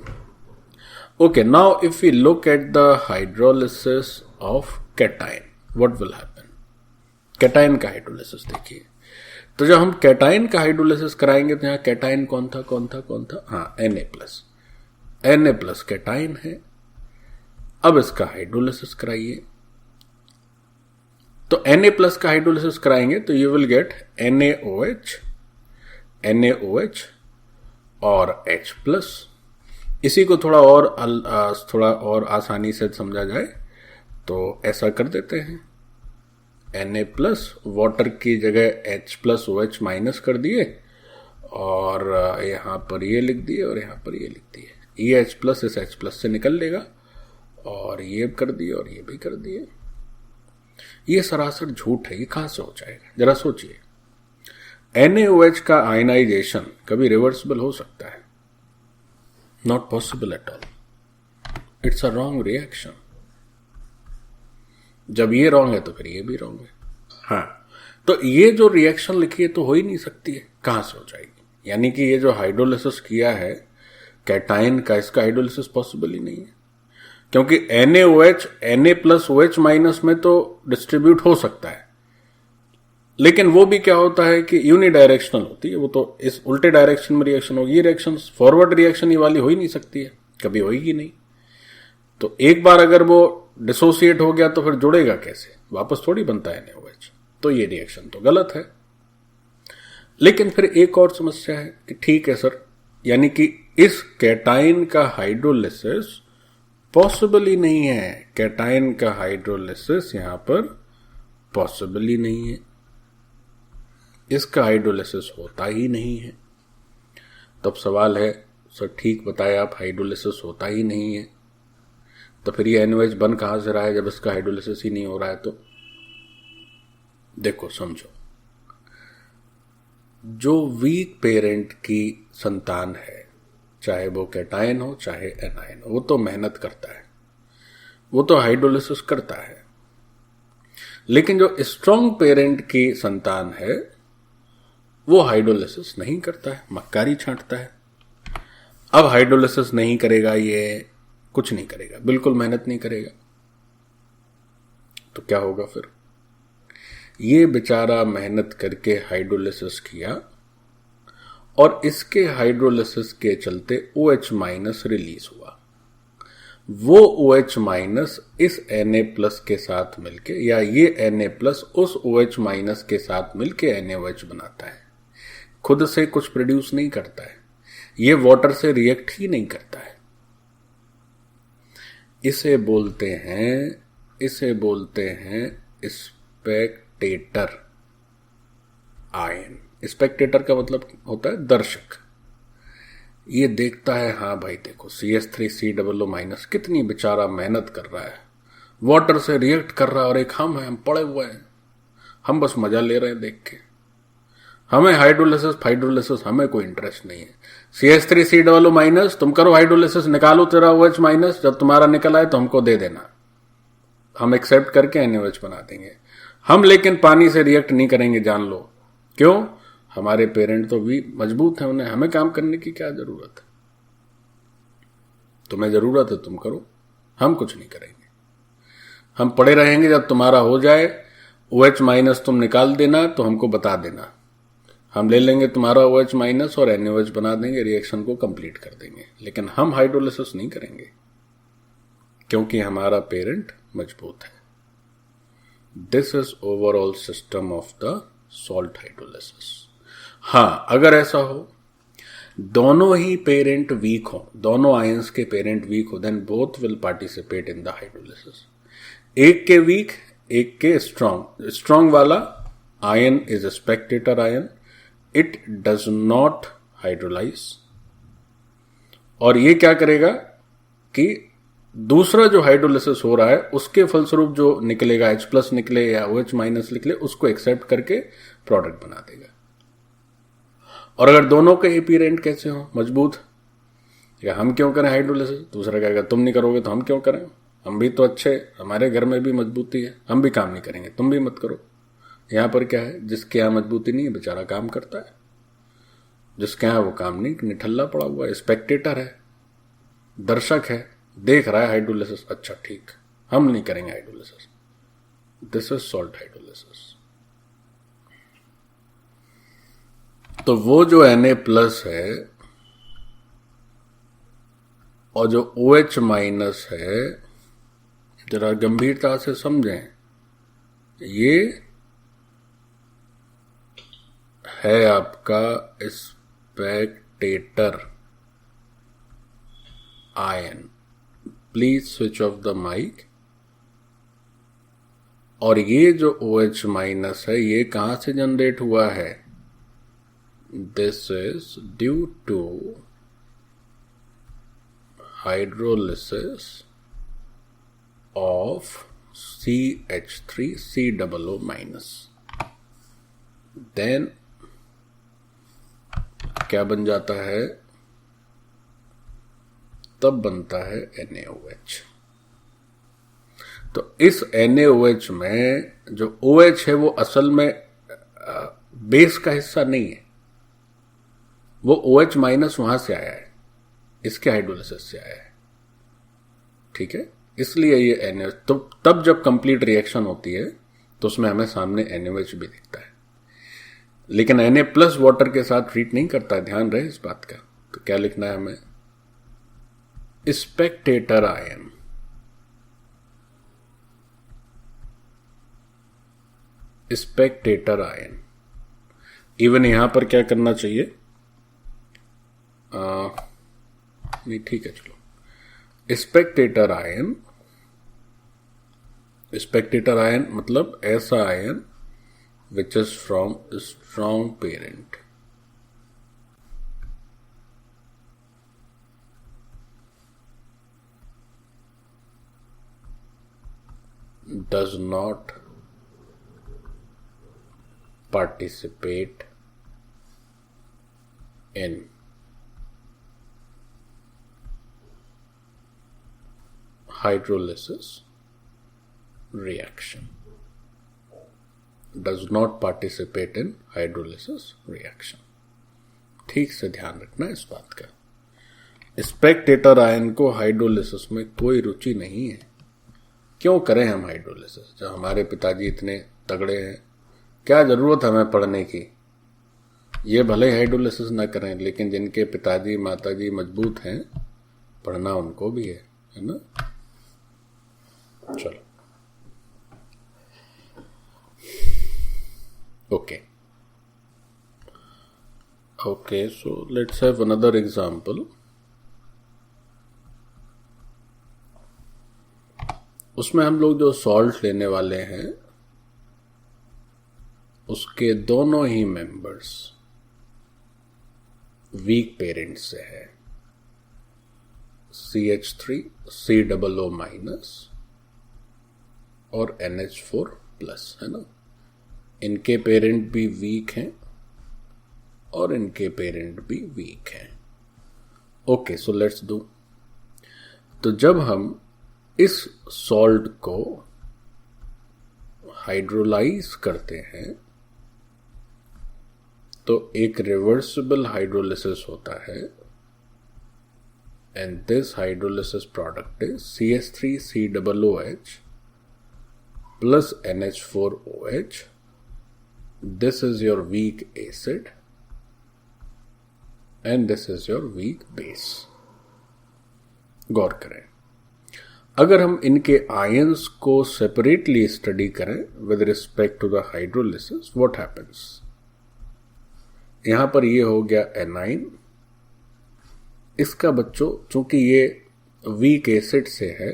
Okay, now if we look at the hydrolysis of cation, what will happen? Cation का हाइड्रोलिसिस देखिए। तो जब हम कैटाइन का हाइड्रोलिसिस कराएंगे तो यहां कैटाइन कौन था? हाँ, Na प्लस कैटाइन है। अब इसका हाइड्रोलिसिस कराइए। तो Na प्लस का हाइड्रोलिसिस कराएंगे तो यू विल गेट NaOH और H प्लस। इसी को थोड़ा और आसानी से समझा जाए तो ऐसा कर देते हैं, Na प्लस वाटर की जगह H प्लस OH माइनस कर दिए और यहां पर ये लिख दिए और यहां पर ये लिख दिए। ये H प्लस इस H प्लस से निकल लेगा और ये कर दिए और ये भी कर दिए। ये सरासर झूठ है, ये कहां से हो जाएगा? जरा सोचिए, NaOH का आयनाइजेशन कभी रिवर्सिबल हो सकता है? Not possible at all. It's a wrong reaction. जब ये रॉन्ग है तो फिर ये भी रॉन्ग है। हाँ, तो ये जो रिएक्शन लिखी है तो हो ही नहीं सकती है, कहां से हो जाएगी? यानी कि ये जो हाइड्रोलिसिस किया है कैटाइन का, इसका हाइड्रोलिसिस पॉसिबल ही नहीं है, क्योंकि NaOH Na plus OH minus में तो डिस्ट्रीब्यूट हो सकता है, लेकिन वो भी क्या होता है कि यूनिडायरेक्शनल होती है, वो तो इस उल्टे डायरेक्शन में रिएक्शन होगी। ये रिएक्शन फॉरवर्ड रिएक्शन ये वाली हो ही नहीं सकती है, कभी होगी नहीं। तो एक बार अगर वो डिसोसिएट हो गया तो फिर जुड़ेगा कैसे? वापस थोड़ी बनता है NaOH। तो ये रिएक्शन तो गलत है। लेकिन फिर एक और समस्या है कि ठीक है सर, यानी कि इस कैटाइन का हाइड्रोलिसिस पॉसिबल ही नहीं है, कैटाइन का हाइड्रोलिसिस यहां पर पॉसिबल ही नहीं है, इसका हाइड्रोलिसिस होता ही नहीं है। तब सवाल है सर ठीक बताया आप, हाइड्रोलिसिस होता ही नहीं है, तो फिर ये NaOH बन कहां से रहा है जब इसका हाइड्रोलिसिस ही नहीं हो रहा है? तो देखो समझो, जो वीक पेरेंट की संतान है, चाहे वो कैटाइन हो चाहे एनाइन हो, वो तो मेहनत करता है, वो तो हाइड्रोलिसिस करता है। लेकिन जो स्ट्रॉन्ग पेरेंट की संतान है वो हाइड्रोलिसिस नहीं करता है, मक्कारी छांटता है। अब हाइड्रोलिसिस नहीं करेगा, ये कुछ नहीं करेगा, बिल्कुल मेहनत नहीं करेगा, तो क्या होगा फिर? ये बेचारा मेहनत करके हाइड्रोलिसिस किया और इसके हाइड्रोलिसिस के चलते OH माइनस रिलीज हुआ। वो OH माइनस इस Na प्लस के साथ मिलके, या ये Na प्लस उस OH माइनस के साथ मिलके NaOH बनाता है, खुद से कुछ प्रोड्यूस नहीं करता है, ये वाटर से रिएक्ट ही नहीं करता है। इसे बोलते हैं स्पेक्टेटर आयन। स्पेक्टेटर का मतलब होता है दर्शक। ये देखता है, हाँ भाई देखो CH3COO माइनस कितनी बेचारा मेहनत कर रहा है, वाटर से रिएक्ट कर रहा है, और एक हम पड़े हुए हैं, हम बस मजा ले रहे हैं देख के, हमें हाइड्रोलिसिस हमें कोई इंटरेस्ट नहीं है। CH3COO माइनस तुम करो हाइड्रोलिसिस, निकालो तेरा OH माइनस, जब तुम्हारा निकल आए तो हमको दे देना, हम एक्सेप्ट करके NaOH बना देंगे हम, लेकिन पानी से रिएक्ट नहीं करेंगे, जान लो। क्यों? हमारे पेरेंट तो भी मजबूत हैं, उन्हें हमें काम करने की क्या जरूरत है? तुम्हें जरूरत है तुम करो, हम कुछ नहीं करेंगे, हम पड़े रहेंगे। जब तुम्हारा हो जाए OH माइनस तुम निकाल देना तो हमको बता देना, हम ले लेंगे तुम्हारा OH माइनस और NaOH बना देंगे, रिएक्शन को कंप्लीट कर देंगे, लेकिन हम हाइड्रोलिसिस नहीं करेंगे क्योंकि हमारा पेरेंट मजबूत है। This is overall system of the salt hydrolysis. हाँ, अगर ऐसा हो दोनों ही पेरेंट वीक हो, दोनों आयंस के पेरेंट वीक हो, then both will participate in the hydrolysis. एक के वीक एक के स्ट्रॉन्ग वाला ion is a spectator ion, it does not hydrolyse. और ये क्या करेगा कि दूसरा जो हाइड्रोलिसिस हो रहा है उसके फलस्वरूप जो निकलेगा H प्लस निकले या OH माइनस निकले उसको एक्सेप्ट करके प्रोडक्ट बना देगा। और अगर दोनों के एपीरेंट कैसे हो, मजबूत, या हम क्यों करें हाइड्रोलिसिस, दूसरा कहेगा तुम नहीं करोगे तो हम क्यों करें, हम भी तो अच्छे, हमारे घर में भी मजबूती है, हम भी काम नहीं करेंगे, तुम भी मत करो। यहां पर क्या है, जिसके यहां मजबूती नहीं है बेचारा काम करता है, जिसके यहां वो काम नहीं, निठल्ला पड़ा हुआ है, स्पेक्टेटर है, दर्शक है, देख रहा है हाइड्रोलिसिस, अच्छा ठीक, हम नहीं करेंगे hydrolysis. This is salt hydrolysis. तो वो जो Na प्लस है और जो OH माइनस है, जरा गंभीरता से समझें, ये है आपका spectator ion. Please switch off the mic. और ये जो OH माइनस है ये कहां से जनरेट हुआ है, this is due to hydrolysis of CH3COO minus. देन क्या बन जाता है, तब बनता है NaOH। तो इस NaOH में जो OH है वो असल में बेस का हिस्सा नहीं है, वो OH माइनस वहां से आया है, इसके हाइड्रोलिसिस से आया है, ठीक है। इसलिए ये NaOH, तो तब जब कंप्लीट रिएक्शन होती है तो उसमें हमें सामने NaOH भी दिखता है, लेकिन Na प्लस वाटर के साथ ट्रीट नहीं करता है, ध्यान रहे इस बात का। तो क्या लिखना है हमें, Spectator ion, Spectator ion. Even यहां पर क्या करना चाहिए, नहीं ठीक है चलो, स्पेक्टेटर आयन, स्पेक्टेटर आयन मतलब ऐसा ion which is from strong parent, does not participate in hydrolysis reaction, does not participate in hydrolysis reaction। ठीक से ध्यान रखना इस बात का, स्पेक्टेटर आयन को हाइड्रोलिसिस में कोई रुचि नहीं है। क्यों करें हम हाइड्रोलिसिस, जब हमारे पिताजी इतने तगड़े हैं, क्या जरूरत हमें पढ़ने की। ये भले हाइड्रोलिसिस ना करें, लेकिन जिनके पिताजी माताजी मजबूत हैं, पढ़ना उनको भी है ना। चलो okay, so let's have another example। उसमें हम लोग जो सॉल्ट लेने वाले हैं उसके दोनों ही मेंबर्स वीक पेरेंट से है, CH3COO माइनस और NH4 प्लस, है ना। इनके पेरेंट भी वीक हैं और इनके पेरेंट भी वीक हैं। Okay, so let's do. तो जब हम इस सॉल्ट को हाइड्रोलाइज करते हैं तो एक रिवर्सिबल हाइड्रोलिसिस होता है, and this hydrolysis product is CH3COOH plus NH4OH। This is your weak acid and this is your weak base। गौर करें, अगर हम इनके आयंस को सेपरेटली स्टडी करें with respect to the hydrolysis, what happens, यहां पर ये हो गया एनाइन। इसका बच्चों चूंकि ये वीक एसिड से है,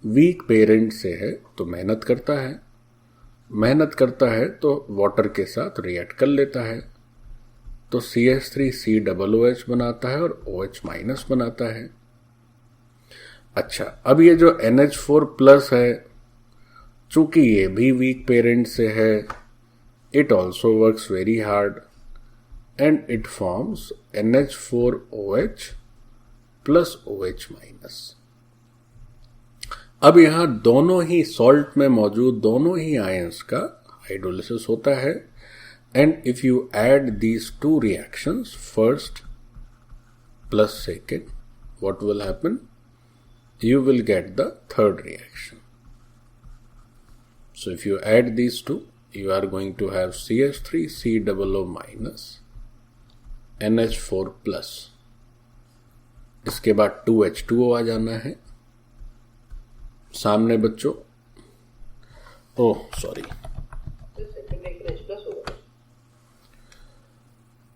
वीक पेरेंट से है, तो मेहनत करता है तो वाटर के साथ रिएक्ट कर लेता है, तो CH3COOH बनाता है और OH माइनस बनाता है। अच्छा, अब ये जो NH4 प्लस है, चूंकि ये भी वीक पेरेंट से है, it also works very hard and it forms NH4OH plus OH minus. अब यहां दोनों ही सॉल्ट में मौजूद दोनों ही आयंस का हाइड्रोलिसिस होता है, and if you add these two reactions, first plus second, what will happen? You will get the third reaction. So if you add these two, you are going to have CH3COO minus NH4 plus. इसके बाद 2H2O आ जाना है सामने बच्चों। ओह सॉरी,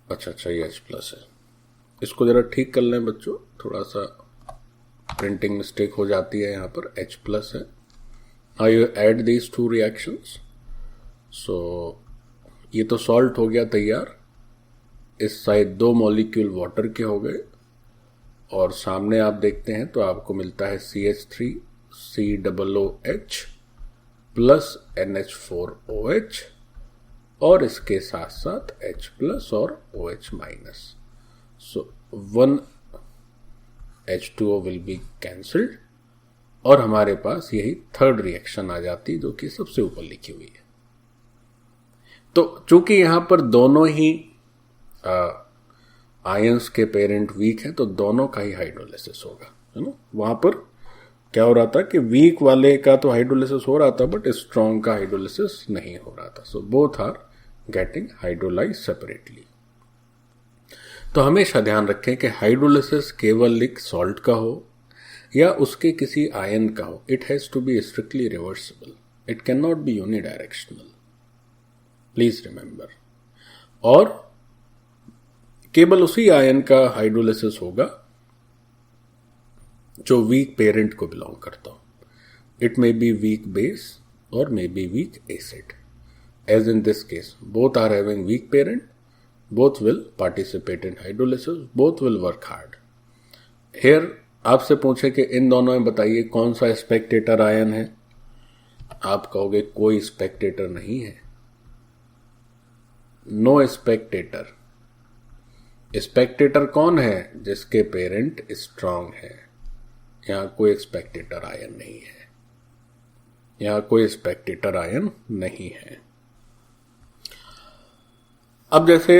अच्छा ये H प्लस है, इसको जरा ठीक कर लें बच्चों, थोड़ा सा प्रिंटिंग मिस्टेक हो जाती है, यहाँ पर H प्लस है। Now you add these two reactions, so ये तो सॉल्ट हो गया तैयार। इस साइड 2 मॉलिक्यूल वाटर के हो गए, और सामने आप देखते हैं तो आपको मिलता है CH3COOH प्लस NH4OH, और इसके साथ साथ H प्लस और OH minus. So 1 H2O will be cancelled, और हमारे पास यही थर्ड रिएक्शन आ जाती जो कि सबसे ऊपर लिखी हुई है। तो चूंकि यहां पर दोनों ही आयंस के पेरेंट वीक हैं, तो दोनों का ही हाइड्रोलिसिस होगा, है ना। वहां पर क्या हो रहा था कि वीक वाले का तो हाइड्रोलिसिस हो रहा था, बट स्ट्रॉन्ग का हाइड्रोलिसिस नहीं हो रहा था। So both are getting hydrolyse separately. तो हमेशा ध्यान रखें कि हाइड्रोलिसिस केवल एक सॉल्ट का हो या उसके किसी आयन का हो, it has to be strictly reversible, it can not be unidirectional, please remember. और केवल उसी आयन का हाइड्रोलिसिस होगा जो वीक पेरेंट को बिलोंग करता हो। It may be weak base और may be weak acid, as in this case both are having weak parent, both will participate in hydrolysis, both will work hard. Here आपसे पूछे कि इन दोनों में बताइए कौन सा स्पेक्टेटर आयन है, आप कहोगे कोई स्पेक्टेटर नहीं है, नो स्पेक्टेटर। स्पेक्टेटर कौन है? जिसके पेरेंट स्ट्रांग है। यहां कोई स्पेक्टेटर आयन नहीं है, यहां कोई स्पेक्टेटर आयन नहीं है। अब जैसे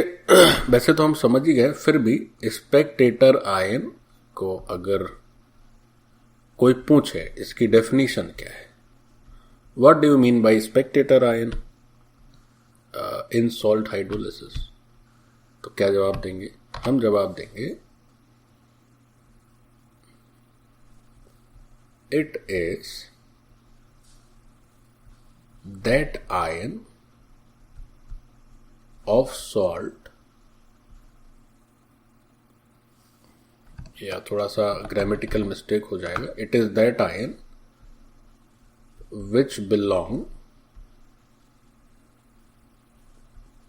वैसे तो हम समझ ही गए, फिर भी स्पेक्टेटर आयन को अगर कोई पूछे इसकी डेफिनेशन क्या है, what do you mean by spectator ion in salt hydrolysis, तो क्या जवाब देंगे? हम जवाब देंगे it is that ion of salt, या थोड़ा सा ग्रामेटिकल मिस्टेक हो जाएगा, it is that ion which belong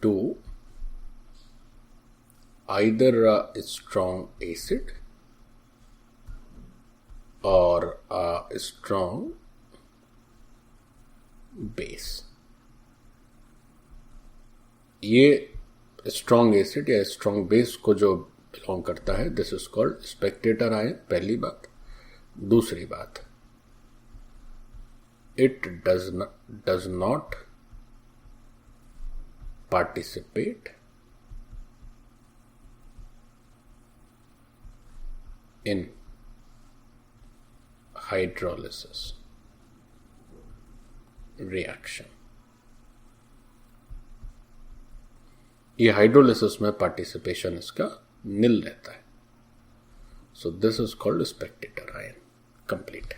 to either a strong acid or a strong base। ये स्ट्रॉन्ग एसिड या स्ट्रॉन्ग बेस को जो बिलोंग करता है, this is called spectator ion, पहली बात। दूसरी बात, it does not participate in hydrolysis reaction. ये हाइड्रोलिसिस में पार्टिसिपेशन इसका निल रहता है। So this is called spectator ion. Complete.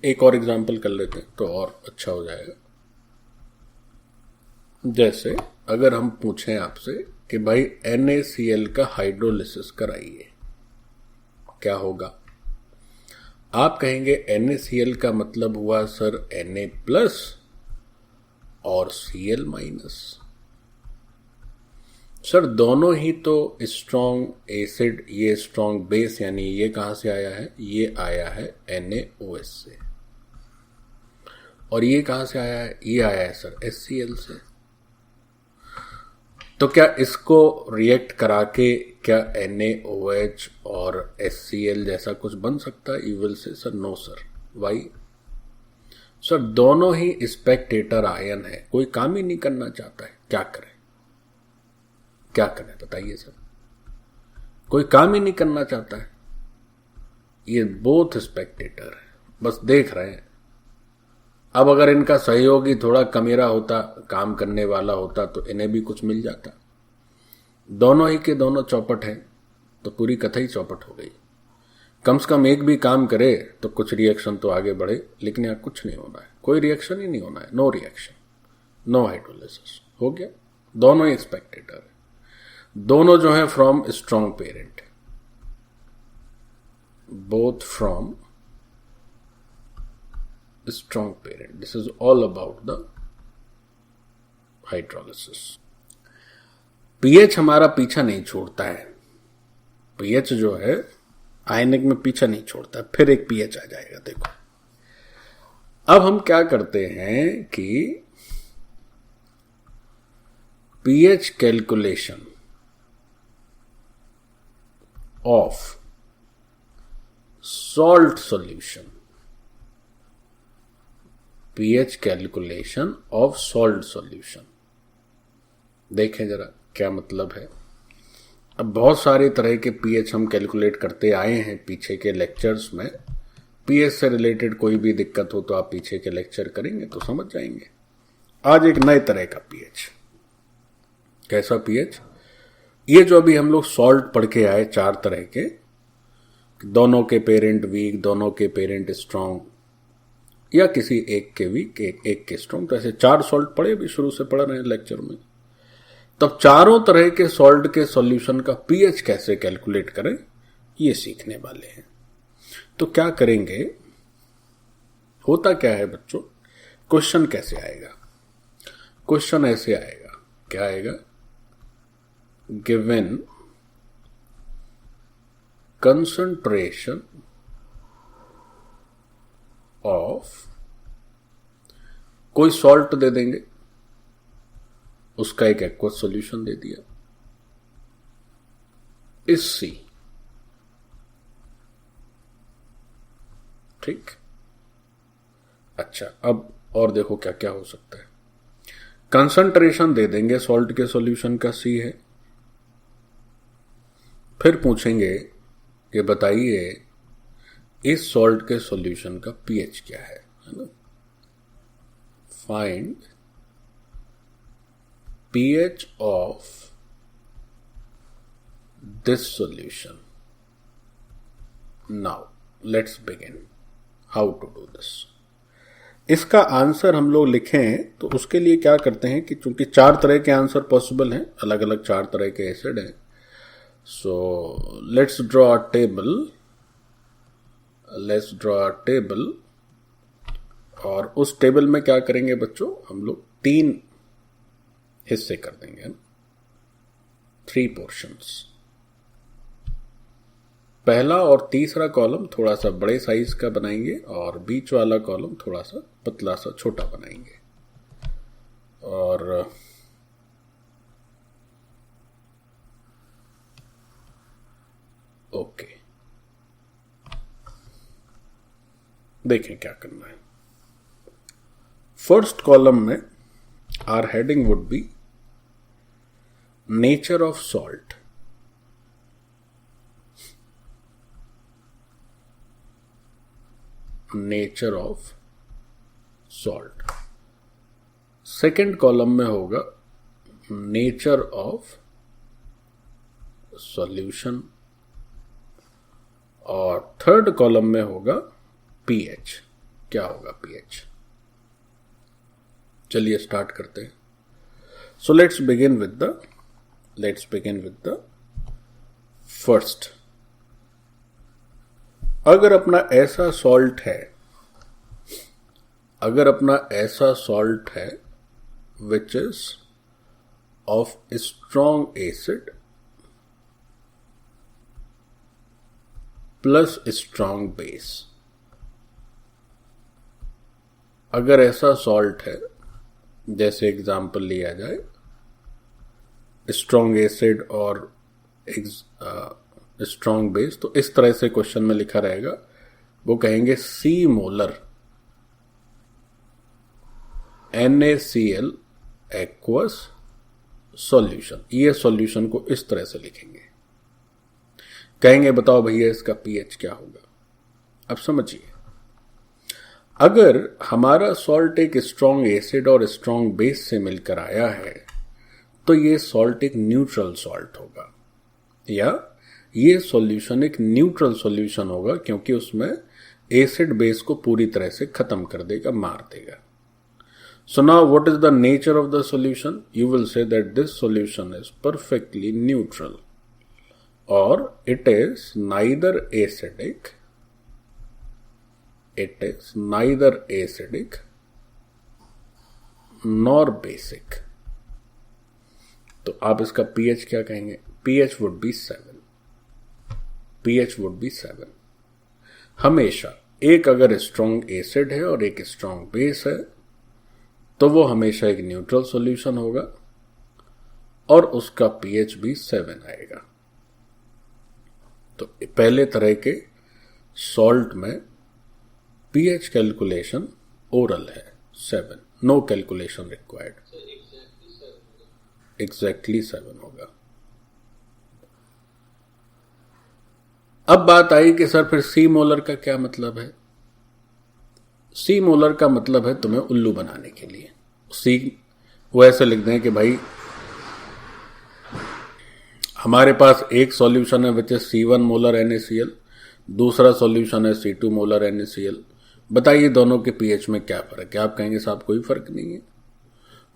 एक और एग्जांपल कर लेते हैं तो और अच्छा हो जाएगा। जैसे अगर हम पूछें आपसे कि भाई NaCl का हाइड्रोलिसिस कराइए, क्या होगा? आप कहेंगे NaCl का मतलब हुआ सर Na प्लस और Cl माइनस। सर दोनों ही तो स्ट्रॉन्ग एसिड, ये स्ट्रॉन्ग बेस, यानी ये कहां से आया है, ये आया है NaOH से, और ये कहां से आया है, ये आया है सर HCl से। तो क्या इसको रिएक्ट करा के क्या NaOH और HCl जैसा कुछ बन सकता है इविल से? Sir no sir. Why? Sir दोनों ही स्पेक्टेटर आयन है, कोई काम ही नहीं करना चाहता है, क्या करें, क्या करें बताइए सर, कोई काम ही नहीं करना चाहता है। ये बोथ स्पेक्टेटर है, बस देख रहे हैं। अब अगर इनका सहयोगी थोड़ा कमेरा होता, काम करने वाला होता, तो इन्हें भी कुछ मिल जाता। दोनों ही के दोनों चौपट हैं तो पूरी कथा ही चौपट हो गई। कम से कम एक भी काम करे तो कुछ रिएक्शन तो आगे बढ़े, लेकिन यहाँ कुछ नहीं होना है, कोई रिएक्शन ही नहीं होना है, नो रिएक्शन, नो हाइड्रोलिसिस, हो गया। दोनों ही स्पेक्टेटर है, दोनों जो है from strong parent, both from strong parent. This is all about the hydrolysis. PH हमारा पीछा नहीं छोड़ता है, पीएच जो है आयनिक में पीछा नहीं छोड़ता है। फिर एक पीएच आ जाएगा, देखो। अब हम क्या करते हैं कि pH calculation of salt solution, pH calculation of salt solution, देखें जरा क्या मतलब है। अब बहुत सारे तरह के पीएच हम कैलकुलेट करते आए हैं पीछे के लेक्चर्स में। पीएच से रिलेटेड कोई भी दिक्कत हो तो आप पीछे के लेक्चर करेंगे तो समझ जाएंगे। आज एक नए तरह का पीएच। कैसा पीएच? ये जो अभी हम लोग सॉल्ट पढ़ के आए, 4 तरह के, दोनों के पेरेंट वीक, दोनों के पेरेंट स्ट्रांग, या किसी एक के वीक, एक के स्ट्रांग, तो ऐसे 4 सॉल्ट पढ़े, अभी शुरू से पढ़ रहे हैं लेक्चर में। तब चारों तरह के सॉल्ट के सॉल्यूशन का पीएच कैसे कैलकुलेट करें, ये सीखने वाले हैं। तो क्या करेंगे, होता क्या है बच्चों, क्वेश्चन कैसे आएगा? क्वेश्चन ऐसे आएगा, क्या आएगा? गिवन कंसंट्रेशन ऑफ, कोई सॉल्ट दे देंगे, उसका एक एक्वस सॉल्यूशन दे दिया, इस सी, ठीक। अच्छा, अब और देखो क्या क्या हो सकता है। कंसंट्रेशन दे देंगे सॉल्ट के सॉल्यूशन का, सी है। फिर पूछेंगे कि बताइए इस सॉल्ट के सॉल्यूशन का पीएच क्या है ना? Find pH of this solution. Now let's begin how to do this. इसका आंसर हम लोग लिखें तो उसके लिए क्या करते हैं कि चूंकि 4 तरह के आंसर पॉसिबल हैं, अलग अलग 4 तरह के एसिड हैं, so let's draw a table. और उस टेबल में क्या करेंगे बच्चों, हम लोग 3 हिस्से कर देंगे, 3 पोर्शंस। पहला और तीसरा कॉलम थोड़ा सा बड़े साइज का बनाएंगे और बीच वाला कॉलम थोड़ा सा पतला सा छोटा बनाएंगे। और ओके, देखें क्या करना है। फर्स्ट कॉलम में our heading would be nature of salt. Nature of salt. Second column में होगा nature of solution. और थर्ड कॉलम में होगा pH. क्या होगा pH? चलिए स्टार्ट करते हैं। So let's begin with the first अगर अपना ऐसा सॉल्ट है which is of strong acid plus strong base, अगर ऐसा सॉल्ट है, जैसे एग्जाम्पल लिया जाए स्ट्रॉन्ग एसिड और स्ट्रॉन्ग बेस, तो इस तरह से क्वेश्चन में लिखा रहेगा, वो कहेंगे C molar NaCl aqueous solution. ये सॉल्यूशन को इस तरह से लिखेंगे, कहेंगे बताओ भैया इसका pH क्या होगा। अब समझिए, अगर हमारा सॉल्ट एक स्ट्रॉन्ग एसिड और स्ट्रॉन्ग बेस से मिलकर आया है तो ये सॉल्ट एक न्यूट्रल सॉल्ट होगा, या ये सॉल्यूशन एक न्यूट्रल सॉल्यूशन होगा, क्योंकि उसमें एसिड बेस को पूरी तरह से खत्म कर देगा, मार देगा। So now what is the nature of the solution? You will say that this solution is perfectly neutral और it is neither acidic nor basic। तो आप इसका pH क्या कहेंगे? pH would be 7। हमेशा एक अगर स्ट्रॉन्ग एसिड है और एक स्ट्रॉन्ग बेस है तो वो हमेशा एक न्यूट्रल सॉल्यूशन होगा और उसका pH भी 7 आएगा। तो पहले तरह के सॉल्ट में pH कैलकुलेशन ओरल है 7, नो कैलकुलेशन रिक्वायर्ड, एग्जैक्टली 7 होगा। अब बात आई कि सर फिर C मोलर का क्या मतलब है? C मोलर का मतलब है तुम्हें उल्लू बनाने के लिए। C वो ऐसे लिख दें कि भाई हमारे पास एक सॉल्यूशन है which is C1 molar NaCl, दूसरा सॉल्यूशन है C2 मोलर NaCl। बताइए दोनों के pH में क्या फर्क है? आप कहेंगे साहब कोई फर्क नहीं है,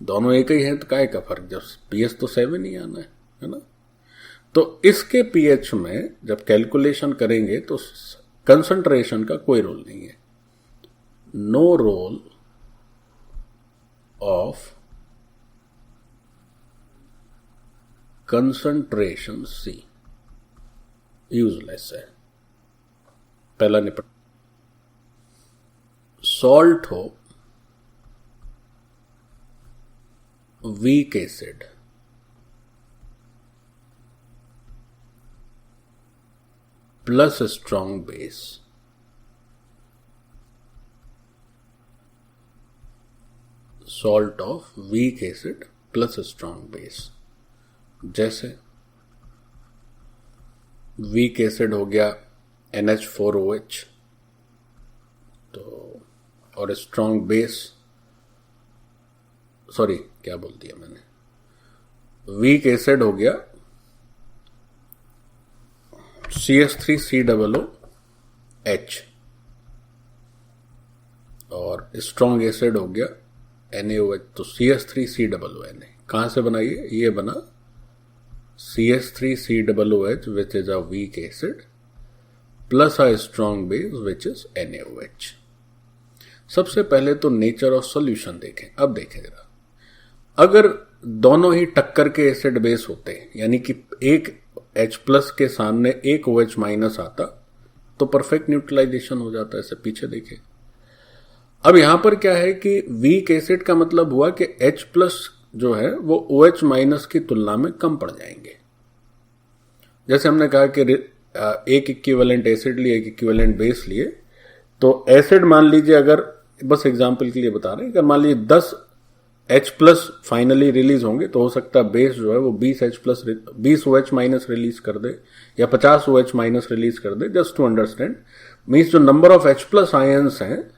दोनों एक ही है तो काय का फर्क, जब pH तो 7 ही आना है ना। तो इसके pH में जब कैलकुलेशन करेंगे तो कंसंट्रेशन का कोई रोल नहीं है, no role of concentration C, useless है। पहला निपट, सॉल्ट हो weak acid plus strong base, salt of weak acid plus strong base, जैसे वीक एसिड हो गया NH4OH, तो और स्ट्रॉन्ग बेस, सॉरी क्या बोल दिया मैंने, वीक एसिड हो गया CH3COOH और स्ट्रॉन्ग एसिड हो गया NaOH, तो CH3COONA। कहां से बना ये बना CH3COOH which is a weak acid plus a strong base which is NaOH। सबसे पहले तो नेचर ऑफ सॉल्यूशन देखें। अब देखें जरा, अगर दोनों ही टक्कर के एसिड बेस होते, यानी कि एक H प्लस के सामने एक OH माइनस आता तो परफेक्ट न्यूट्रलाइजेशन हो जाता है। इसे पीछे देखें। अब यहां पर क्या है कि वीक एसिड का मतलब हुआ कि H प्लस जो है वो OH माइनस की तुलना में कम पड़ जाएंगे। जैसे हमने कहा कि एक इक्विवेलेंट एसिड लिए, एक इक्विवेलेंट बेस लिए, तो एसिड मान लीजिए, अगर बस एग्जांपल के लिए बता रहे हैं, अगर मान लीजिए 10 H प्लस फाइनली रिलीज होंगे तो हो सकता है बेस जो है वो 20 OH माइनस रिलीज कर दे या 50 OH माइनस रिलीज कर दे। जस्ट टू अंडरस्टैंड, मीन्स जो number of H plus ions हैं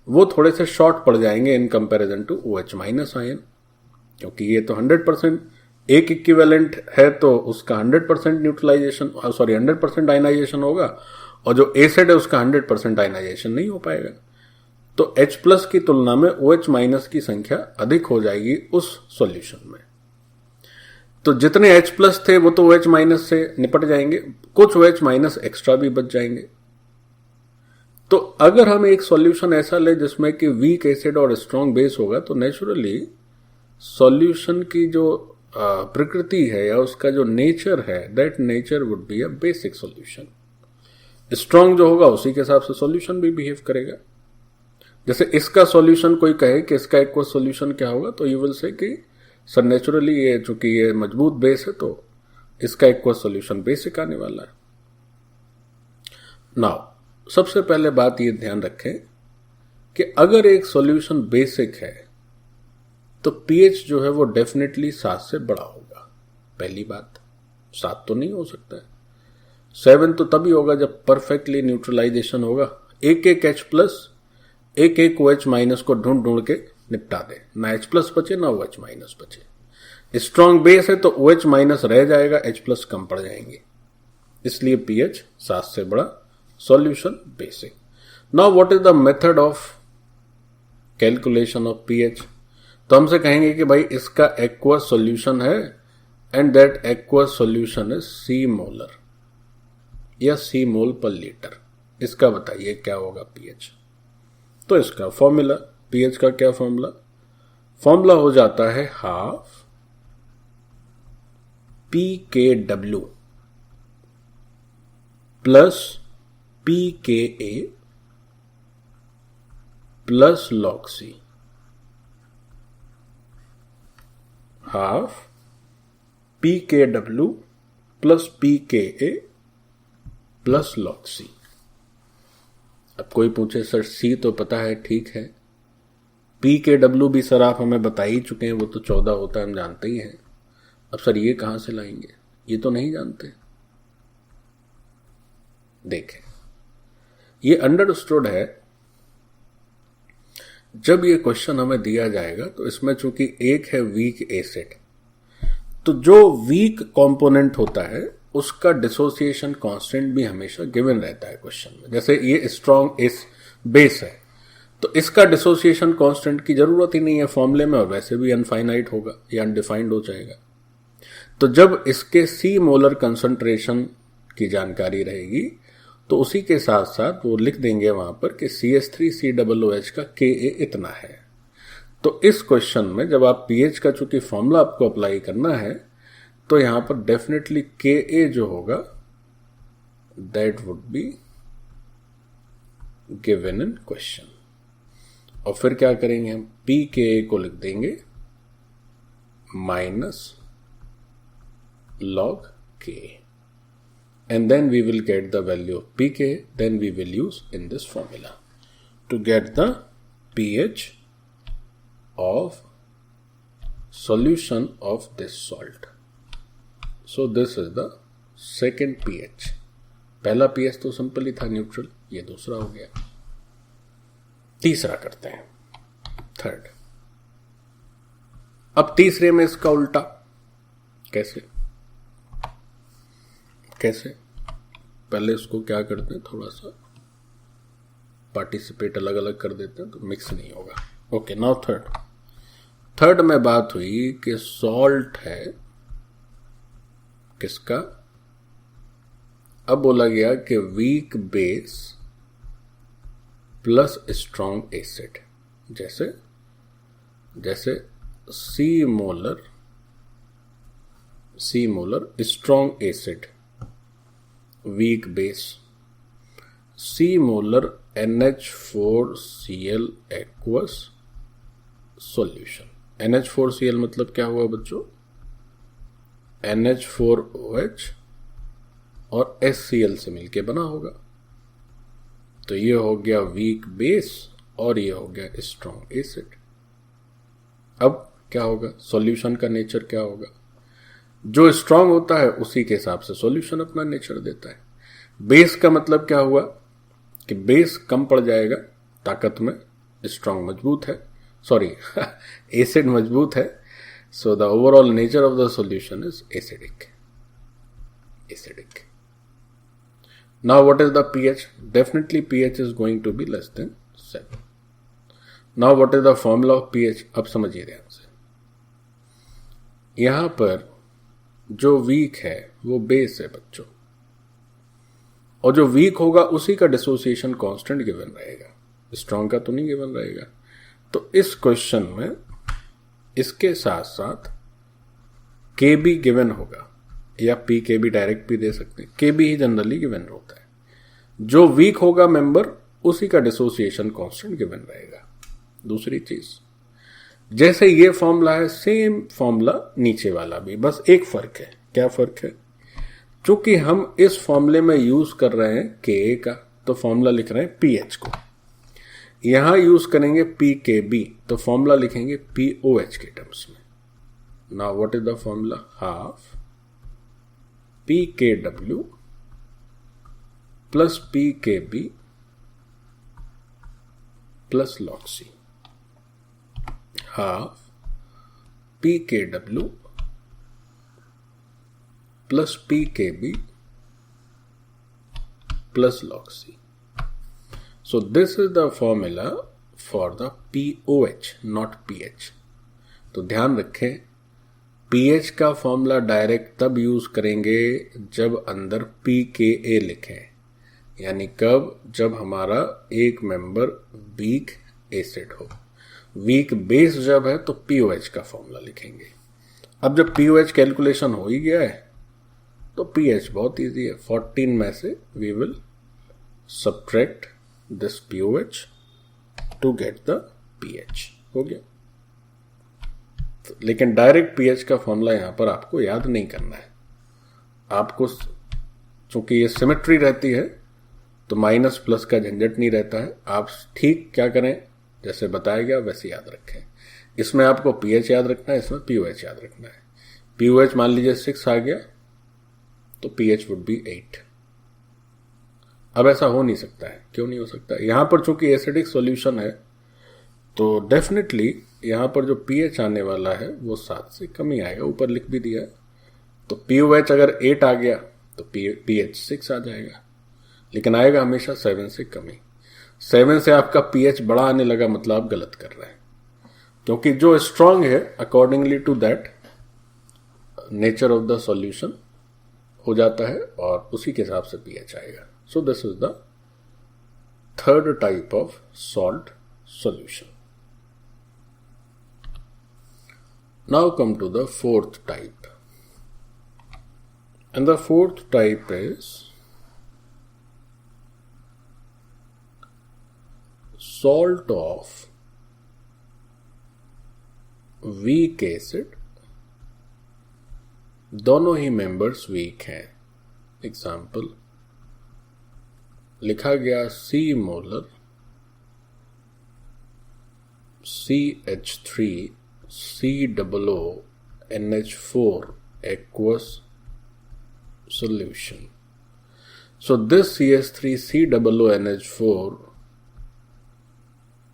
वो थोड़े से शॉर्ट पड़ जाएंगे in comparison to OH minus ion, क्योंकि ये तो 100% एक इक्विवेलेंट है तो उसका 100% न्यूट्रलाइजेशन, सॉरी 100% आयनाइजेशन होगा, और जो एसिड है उसका 100% आयनाइजेशन नहीं हो पाएगा। तो H प्लस की तुलना में OH माइनस की संख्या अधिक हो जाएगी उस सॉल्यूशन में। तो जितने H प्लस थे वो तो OH माइनस से निपट जाएंगे, कुछ OH माइनस एक्स्ट्रा भी बच जाएंगे। तो अगर हम एक सॉल्यूशन ऐसा ले जिसमें कि वीक एसिड और स्ट्रॉन्ग बेस होगा, तो नेचुरली सॉल्यूशन की जो प्रकृति है या उसका जो नेचर है, that nature would be a basic solution. Strong जो होगा उसी के हिसाब से सॉल्यूशन भी बिहेव करेगा। जैसे इसका सॉल्यूशन कोई कहे कि इसका एक्वा सॉल्यूशन क्या होगा, तो यू विल से कि सर नेचुरली ये चूंकि ये मजबूत बेस है तो इसका एक्वा सॉल्यूशन बेसिक आने वाला है। नाउ सबसे पहले बात ये ध्यान रखें कि अगर एक सॉल्यूशन बेसिक है तो पीएच जो है वो डेफिनेटली 7 से बड़ा होगा। पहली बात, 7 तो नहीं हो सकता है, 7 तो तभी होगा जब परफेक्टली न्यूट्रलाइजेशन होगा। एक H प्लस एक OH माइनस को ढूंढ ढूंढ के निपटा दे, ना H प्लस बचे ना OH माइनस बचे। स्ट्रॉन्ग बेस है तो OH माइनस रह जाएगा, H प्लस कम पड़ जाएंगे, इसलिए पीएच 7 से बड़ा, solution basic. Now what is the method of calculation of pH? तो हमसे कहेंगे कि भाई इसका एक्वा सॉल्यूशन है and that aqua solution is C molar या C मोल पर लीटर। इसका बताइए क्या होगा पीएच? तो इसका फॉर्मूला, पीएच का क्या फॉर्मूला? फॉर्मूला हो जाता है half pKw plus pKa plus log C। Half pKw plus pKa plus log C। अब कोई पूछे सर C तो पता है, ठीक है, pKw भी सर आप हमें बता ही चुके हैं, वो तो 14 होता है, हम जानते ही हैं। अब सर ये कहां से लाएंगे, ये तो नहीं जानते। देखें, ये अंडरस्टूड है। जब ये क्वेश्चन हमें दिया जाएगा तो इसमें चूंकि एक है वीक एसिड, तो जो वीक कंपोनेंट होता है उसका डिसोसिएशन कांस्टेंट भी हमेशा गिवन रहता है क्वेश्चन में। जैसे ये स्ट्रॉन्ग इस बेस है तो इसका डिसोसिएशन कांस्टेंट की जरूरत ही नहीं है फॉर्मूले में, और वैसे भी अनफाइनाइट होगा या अनडिफाइंड हो जाएगा। तो जब इसके C मोलर कंसंट्रेशन की जानकारी रहेगी तो उसी के साथ साथ वो लिख देंगे वहां पर कि CH3COOH का Ka इतना है। तो इस क्वेश्चन में जब आप पीएच का चूंकि फॉर्मूला आपको अप्लाई करना है तो यहां पर डेफिनेटली Ka जो होगा that would be given in question. और फिर क्या करेंगे हम, pKa को लिख देंगे minus log K, and then we will get the value of pK, then we will use in this formula to get the pH of solution of this salt. So this is the second pH. पहला pH तो सिंपल ही था, न्यूट्रल, ये दूसरा हो गया। तीसरा करते हैं, थर्ड। अब तीसरे में इसका उल्टा कैसे कैसे पहले इसको क्या करते हैं, थोड़ा सा पार्टिसिपेट अलग अलग कर देते हैं तो मिक्स नहीं होगा। ओके, नाउ थर्ड में बात हुई कि सॉल्ट है किसका, अब बोला गया कि weak base plus strong acid, जैसे C molar strong acid weak base, C molar NH4Cl aqueous solution. NH4Cl मतलब क्या हुआ बच्चों, NH4OH और HCl से मिलके बना होगा। तो ये हो गया वीक बेस और ये हो गया स्ट्रॉन्ग एसिड। अब क्या होगा, सॉल्यूशन का नेचर क्या होगा, जो स्ट्रांग होता है उसी के हिसाब से सॉल्यूशन अपना नेचर देता है। बेस का मतलब क्या हुआ कि बेस कम पड़ जाएगा ताकत में, स्ट्रांग मजबूत है, सॉरी एसिड मजबूत है, so the overall nature of the solution is acidic. Now what is the pH, definitely pH is going to be less than 7। Now what is the formula of pH, अब समझिए ध्यान से। यहां पर जो वीक है वो बेस है बच्चों, और जो वीक होगा उसी का डिसोसिएशन कांस्टेंट गिवन रहेगा, स्ट्रॉन्ग का तो नहीं गिवन रहेगा। तो इस क्वेश्चन में इसके साथ साथ के बी गिवन होगा, या पी के बी डायरेक्ट भी दे सकते हैं, के बी ही जनरली गिवन होता है। जो वीक होगा मेंबर उसी का डिसोसिएशन कांस्टेंट गिवन रहेगा। दूसरी चीज, जैसे ये फॉर्मूला है सेम फॉर्मूला नीचे वाला भी, बस एक फर्क है। क्या फर्क है? चूंकि हम इस फॉर्मूले में यूज कर रहे हैं के का, तो फॉर्मूला लिख रहे हैं पीएच को। यहां यूज करेंगे पी के बी, तो फॉर्मूला लिखेंगे पीओएच के टर्म्स में। Now what is the formula? Half P K W plus P K B plus log C. Half P K W plus P K B plus log C. So this is the formula for the POH, not pH. तो ध्यान रखें, pH का फॉर्मूला डायरेक्ट तब यूज करेंगे जब अंदर pKa लिखें, यानी कब? जब हमारा एक मेंबर वीक एसिड हो। वीक बेस जब है तो POH का फॉर्मूला लिखेंगे। अब जब POH कैलकुलेशन हो ही गया है तो pH बहुत इजी है। 14 में से we will subtract this POH to get the pH। हो गया। तो लेकिन डायरेक्ट pH का फॉर्मूला यहां पर आपको याद नहीं करना है। आपको चूंकि ये सिमेट्री रहती है तो माइनस प्लस का झंझट नहीं रहता है। आप ठीक क्या करें, जैसे बताया गया वैसे याद रखें। इसमें आपको pH याद रखना है, इसमें POH याद रखना है। POH मान लीजिए 6 आ गया तो pH वुड बी 8। अब ऐसा हो नहीं सकता है। क्यों नहीं हो सकता? यहां पर चूंकि एसिडिक सॉल्यूशन है तो डेफिनेटली यहां पर जो pH आने वाला है वो 7 से कम ही आएगा। ऊपर लिख भी दिया है। तो POH अगर 8 आ गया तो pH 6 आ जाएगा, लेकिन आएगा हमेशा 7 से कम ही। 7 से आपका pH बड़ा आने लगा मतलब आप गलत कर रहे हैं, क्योंकि जो स्ट्रांग है accordingly to that nature of the solution हो जाता है और उसी के हिसाब से pH आएगा। So this is the third type of salt solution. Now come to the fourth type. And the fourth type is salt of weak acid. दोनों ही मेंबर्स वीक हैं। एग्जाम्पल लिखा गया C molar CH3 COONH4 aqueous solution. So this CH3 COONH4,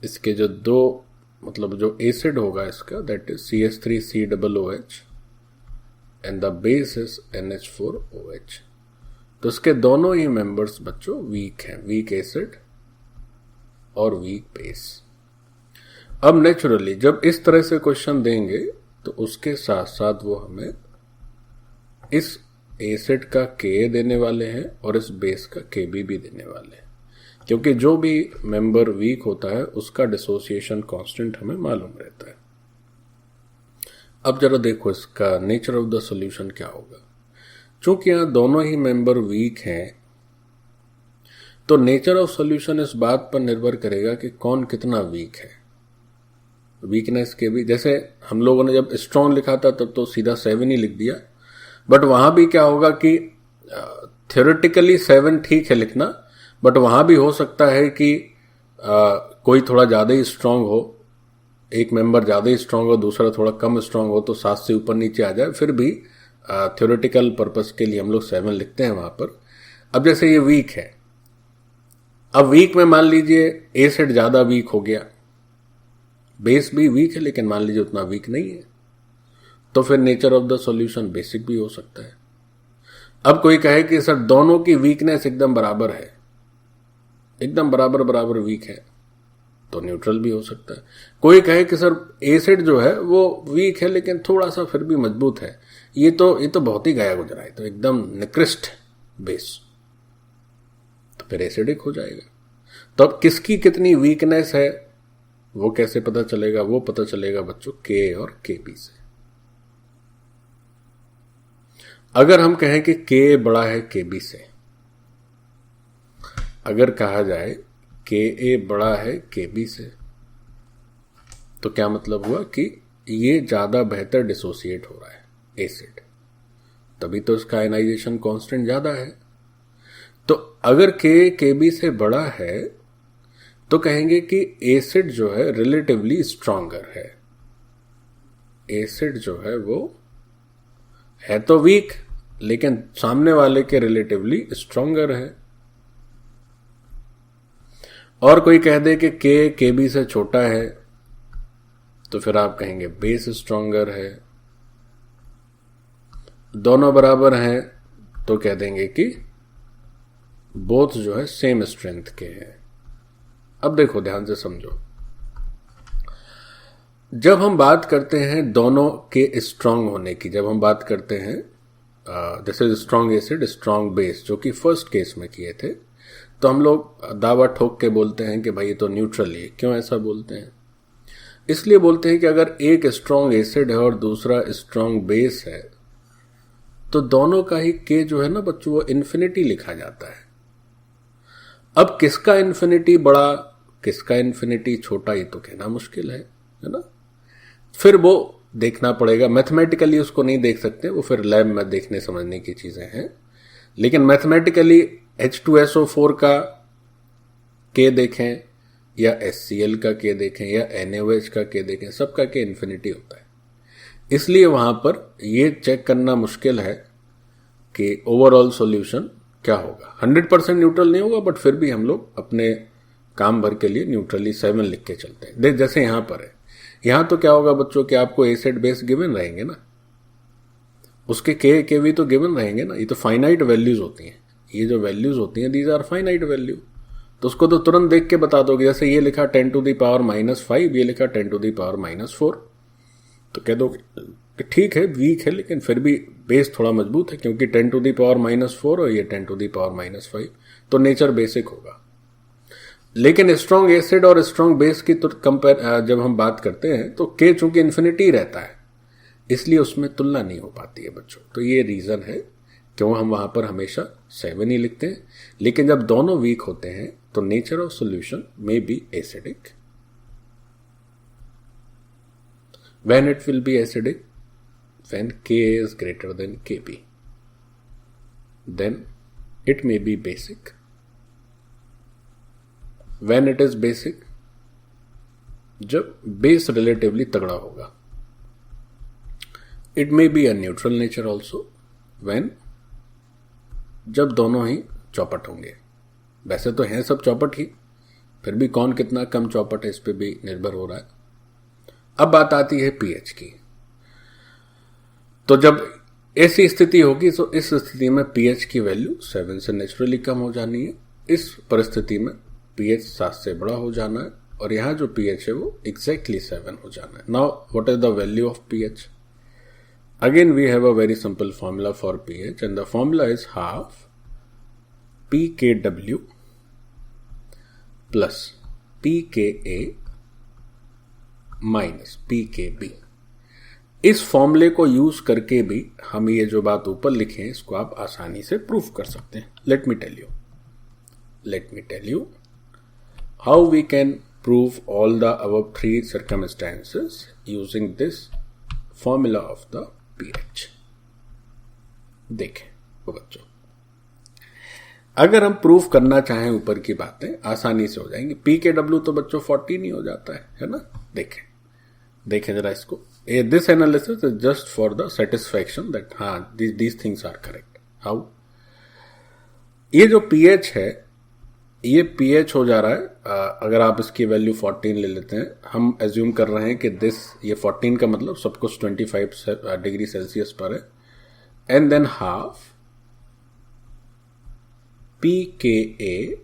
इसके जो दो मतलब जो एसिड होगा इसका, that is CH3 COOH and the base is NH4OH। तो इसके दोनों ही मेंबर्स बच्चों वीक हैं, वीक एसिड और वीक बेस। अब नेचुरली जब इस तरह से क्वेश्चन देंगे तो उसके साथ साथ वो हमें इस एसिड का के देने वाले हैं और इस बेस का के भी देने वाले हैं, क्योंकि जो भी मेंबर वीक होता है उसका डिसोसिएशन कांस्टेंट हमें मालूम रहता है। अब जरा देखो इसका नेचर ऑफ द सॉल्यूशन क्या होगा। चूंकि यहां दोनों ही मेंबर वीक हैं तो नेचर ऑफ सॉल्यूशन इस बात पर निर्भर करेगा कि कौन कितना वीक है। वीकनेस के भी, जैसे हम लोगों ने जब स्ट्रॉन्ग लिखा था तब तो सीधा 7 ही लिख दिया, बट वहां भी क्या होगा कि थ्योरेटिकली 7 ठीक है लिखना, बट वहां भी हो सकता है कि कोई थोड़ा ज्यादा ही स्ट्रांग हो, एक मेंबर ज्यादा ही स्ट्रांग हो, दूसरा थोड़ा कम स्ट्रांग हो, तो 7 से ऊपर नीचे आ जाए। फिर भी थ्योरेटिकल पर्पस के लिए हम लोग 7 लिखते हैं वहां पर। अब जैसे ये वीक है, अब वीक में मान लीजिए एसिड ज्यादा वीक हो गया, बेस भी वीक है लेकिन मान लीजिए उतना वीक नहीं है, तो फिर nature of the solution basic भी हो सकता है। अब कोई कहे कि सर दोनों की वीकनेस एकदम बराबर है, एकदम बराबर वीक है, तो न्यूट्रल भी हो सकता है। कोई कहे कि सर एसिड जो है वो वीक है लेकिन थोड़ा सा फिर भी मजबूत है, ये तो बहुत ही गया गुजरा है, तो एकदम निकृष्ट बेस, फिर एसिडिक हो जाएगा। तो अब किसकी कितनी वीकनेस है वो कैसे पता चलेगा? वो पता चलेगा बच्चों के और के बी से। अगर हम कहें कि के बड़ा है के बी से, अगर कहा जाए के ए बड़ा है के बी से, तो क्या मतलब हुआ कि ये ज्यादा बेहतर डिसोसिएट हो रहा है एसिड, तभी तो इसका आयनाइजेशन कांस्टेंट ज्यादा है। तो अगर के बी से बड़ा है तो कहेंगे कि एसिड जो है रिलेटिवली स्ट्रॉन्गर है। एसिड जो है वो है तो वीक, लेकिन सामने वाले के रिलेटिवली स्ट्रॉन्गर है। और कोई कह दे कि के बी से छोटा है, तो फिर आप कहेंगे बेस स्ट्रॉन्गर है। दोनों बराबर हैं तो कह देंगे कि बोथ जो है सेम स्ट्रेंथ के हैं। अब देखो ध्यान से समझो, जब हम बात करते हैं दोनों के स्ट्रांग होने की, जब हम बात करते हैं this is strong acid strong base, जो कि फर्स्ट केस में किए थे, तो हम लोग दावा ठोक के बोलते हैं कि भाई ये तो न्यूट्रल ही है। क्यों ऐसा बोलते हैं? इसलिए बोलते हैं कि अगर एक स्ट्रांग एसिड है और दूसरा स्ट्रांग बेस है, तो दोनों का ही के जो है ना बच्चों वो इन्फिनिटी लिखा जाता है। अब किसका इन्फिनिटी बड़ा किसका इन्फिनिटी छोटा ये तो कहना मुश्किल है ना। फिर वो देखना पड़ेगा, मैथमेटिकली उसको नहीं देख सकते, वो फिर लैब में देखने समझने की चीजें हैं। लेकिन मैथमेटिकली H2SO4 का के देखें या HCl का के देखें या NaOH का के देखें, सबका के इन्फिनिटी होता है। इसलिए वहां पर ये चेक करना मुश्किल है कि ओवरऑल सॉल्यूशन क्या होगा। 100% न्यूट्रल नहीं होगा, बट फिर भी हम लोग अपने काम भर के लिए न्यूट्रली 7 लिख के चलते हैं। देख जैसे यहां पर है, यहां तो क्या होगा बच्चों कि आपको एसिड बेस गिवन रहेंगे ना, उसके के भी तो गिवन रहेंगे ना। ये तो फाइनाइट वैल्यूज होती हैं, ये जो वैल्यूज होती हैं दीज आर फाइनाइट वैल्यू, तो उसको तो तुरंत देख के बता दोगे। जैसे ये लिखा 10⁻⁻5, ये लिखा 10⁻⁴, तो कह दो कि ठीक है वीक है, लेकिन फिर भी बेस थोड़ा मजबूत है, क्योंकि 10⁻⁻4 और ये 10⁻⁻5, तो नेचर बेसिक होगा। लेकिन स्ट्रॉन्ग एसिड और स्ट्रॉन्ग बेस की तो कंपेयर जब हम बात करते हैं तो के चूंकि इन्फिनिटी रहता है, इसलिए उसमें तुलना नहीं हो पाती है बच्चों। तो ये रीजन है क्यों हम वहां पर हमेशा 7 ही लिखते हैं। लेकिन जब दोनों वीक होते हैं तो nature of solution may be acidic. When it will be acidic? When Ka is greater than Kb. Then it may be basic. When it is basic? जब बेस रिलेटिवली तगड़ा होगा। It may be a neutral nature also. When? जब दोनों ही चौपट होंगे। वैसे तो हैं सब चौपट ही, फिर भी कौन कितना कम चौपट है इस पे भी निर्भर हो रहा है। अब बात आती है पीएच की। तो जब ऐसी स्थिति होगी तो इस स्थिति में पीएच की वैल्यू 7 से नेचुरली कम हो जानी है। इस परिस्थिति में पीएच 7 से बड़ा हो जाना है, और यहां जो पीएच है वो एग्जैक्टली 7 हो जाना है। Now what is the value of pH? Again we have a very simple formula for pH, and the formula is half pKw plus pKa minus pKb। इस फॉर्मूले को यूज करके भी हम ये जो बात ऊपर लिखे हैं इसको आप आसानी से प्रूफ कर सकते हैं। Let me tell you how we can prove all the above 3 circumstances using this formula of the pH. देखें तो बच्चों, अगर हम प्रूफ करना चाहें ऊपर की बातें आसानी से हो जाएंगी। pKw तो बच्चों 14 ही हो जाता है ना। देखें जरा इसको। This analysis is just for the satisfaction that हाँ these things are correct. How? ये जो पीएच है ये पीएच हो जा रहा है, अगर आप इसकी वैल्यू 14 ले लेते हैं, हम एज्यूम कर रहे हैं कि ये 14 का मतलब सब कुछ 25 डिग्री सेल्सियस पर है, and than half pKa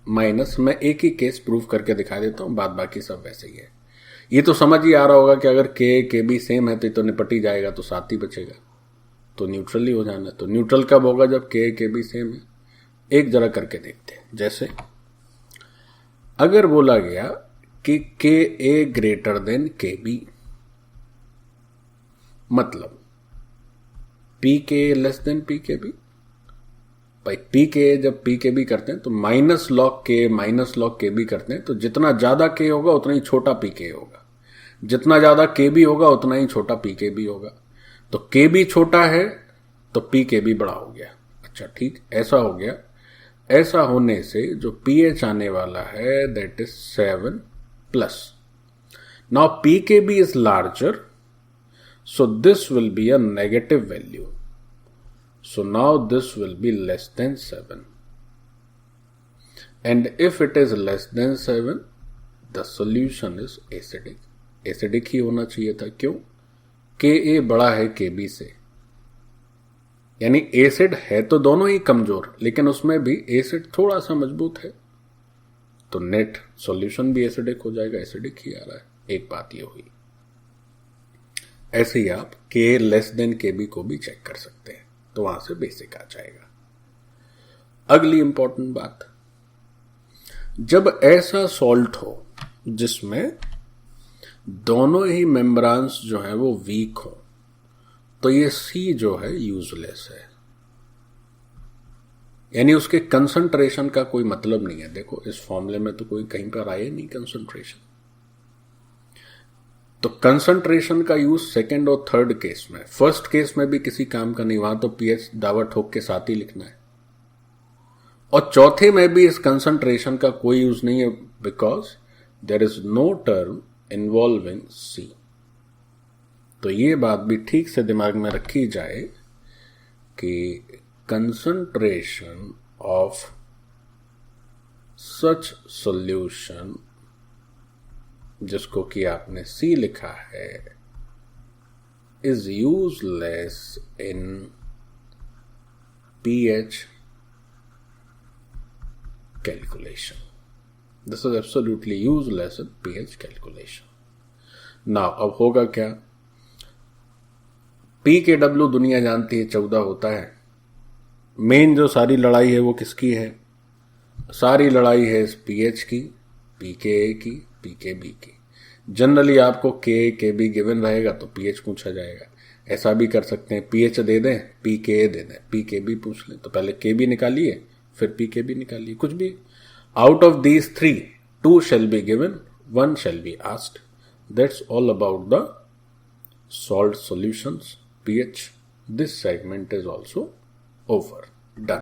minus, मैं एक ही केस प्रूव करके दिखा देता हूं, बाद बाकी सब वैसे ही है। ये तो समझ ही आ रहा होगा कि अगर के भी सेम है तो निपट ही जाएगा, तो 7 ही बचेगा, तो न्यूट्रल ही हो जाना है। तो न्यूट्रल कब होगा? जब के भी सेम है। एक जरा करके देखते हैं। जैसे अगर बोला गया कि के ए ग्रेटर देन के बी, मतलब पी के less than P K B. भाई पी के जब पी के बी करते हैं तो माइनस लॉग के बी करते हैं, तो जितना ज्यादा के होगा उतना ही छोटा पी के होगा, जितना ज्यादा के बी होगा उतना ही छोटा पी के बी होगा। तो के बी छोटा है तो पी के बी बड़ा हो गया। अच्छा ठीक, ऐसा हो गया। ऐसा होने से जो पी एच आने वाला है that is 7 plus. Now p K b is larger, so this will be a negative value. So now this will be less than 7. And if it is less than 7, the solution is acidic. Acidic ही होना चाहिए था। क्यों? Ka बड़ा है Kb से, यानी एसिड है तो दोनों ही कमजोर, लेकिन उसमें भी एसिड थोड़ा सा मजबूत है, तो नेट सॉल्यूशन भी एसिडिक हो जाएगा। एसिडिक ही आ रहा है। एक बात ये हुई। ऐसे ही आप के लेस देन के बी को भी चेक कर सकते हैं, तो वहां से बेसिक आ जाएगा। अगली इंपॉर्टेंट बात, जब ऐसा सॉल्ट हो जिसमें दोनों ही मेम्ब्रान्स जो है वो वीक हो, तो ये सी जो है यूजलेस है, यानी उसके कंसंट्रेशन का कोई मतलब नहीं है। देखो इस फॉर्मूले में तो कोई कहीं पर आए नहीं कंसंट्रेशन, तो कंसंट्रेशन का यूज सेकंड और थर्ड केस में, फर्स्ट केस में भी किसी काम का नहीं, वहां तो पीएच दावा ठोक के साथ ही लिखना है। और चौथे में भी इस कंसंट्रेशन का कोई यूज नहीं है, because there is no term involving C. तो ये बात भी ठीक से दिमाग में रखी जाए कि कंसंट्रेशन ऑफ सच सॉल्यूशन, जिसको कि आपने सी लिखा है, is useless in pH calculation. This is absolutely useless in pH calculation. Now अब होगा क्या, पी के डब्ल्यू दुनिया जानती है 14 होता है। मेन जो सारी लड़ाई है वो किसकी है? सारी लड़ाई है इस पीएच की, पी के ए की, पी के बी की। जनरली आपको के बी गिवन रहेगा तो पीएच पूछा जाएगा। ऐसा भी कर सकते हैं, पीएच दे दें, पी के ए दे दें, पी के बी पूछ लें, तो पहले के बी निकालिए फिर पी के बी निकालिए, कुछ भी। Out of these 3, 2 shall be given, 1 shall be asked. That's all about the salt solutions, pH. This segment is also over.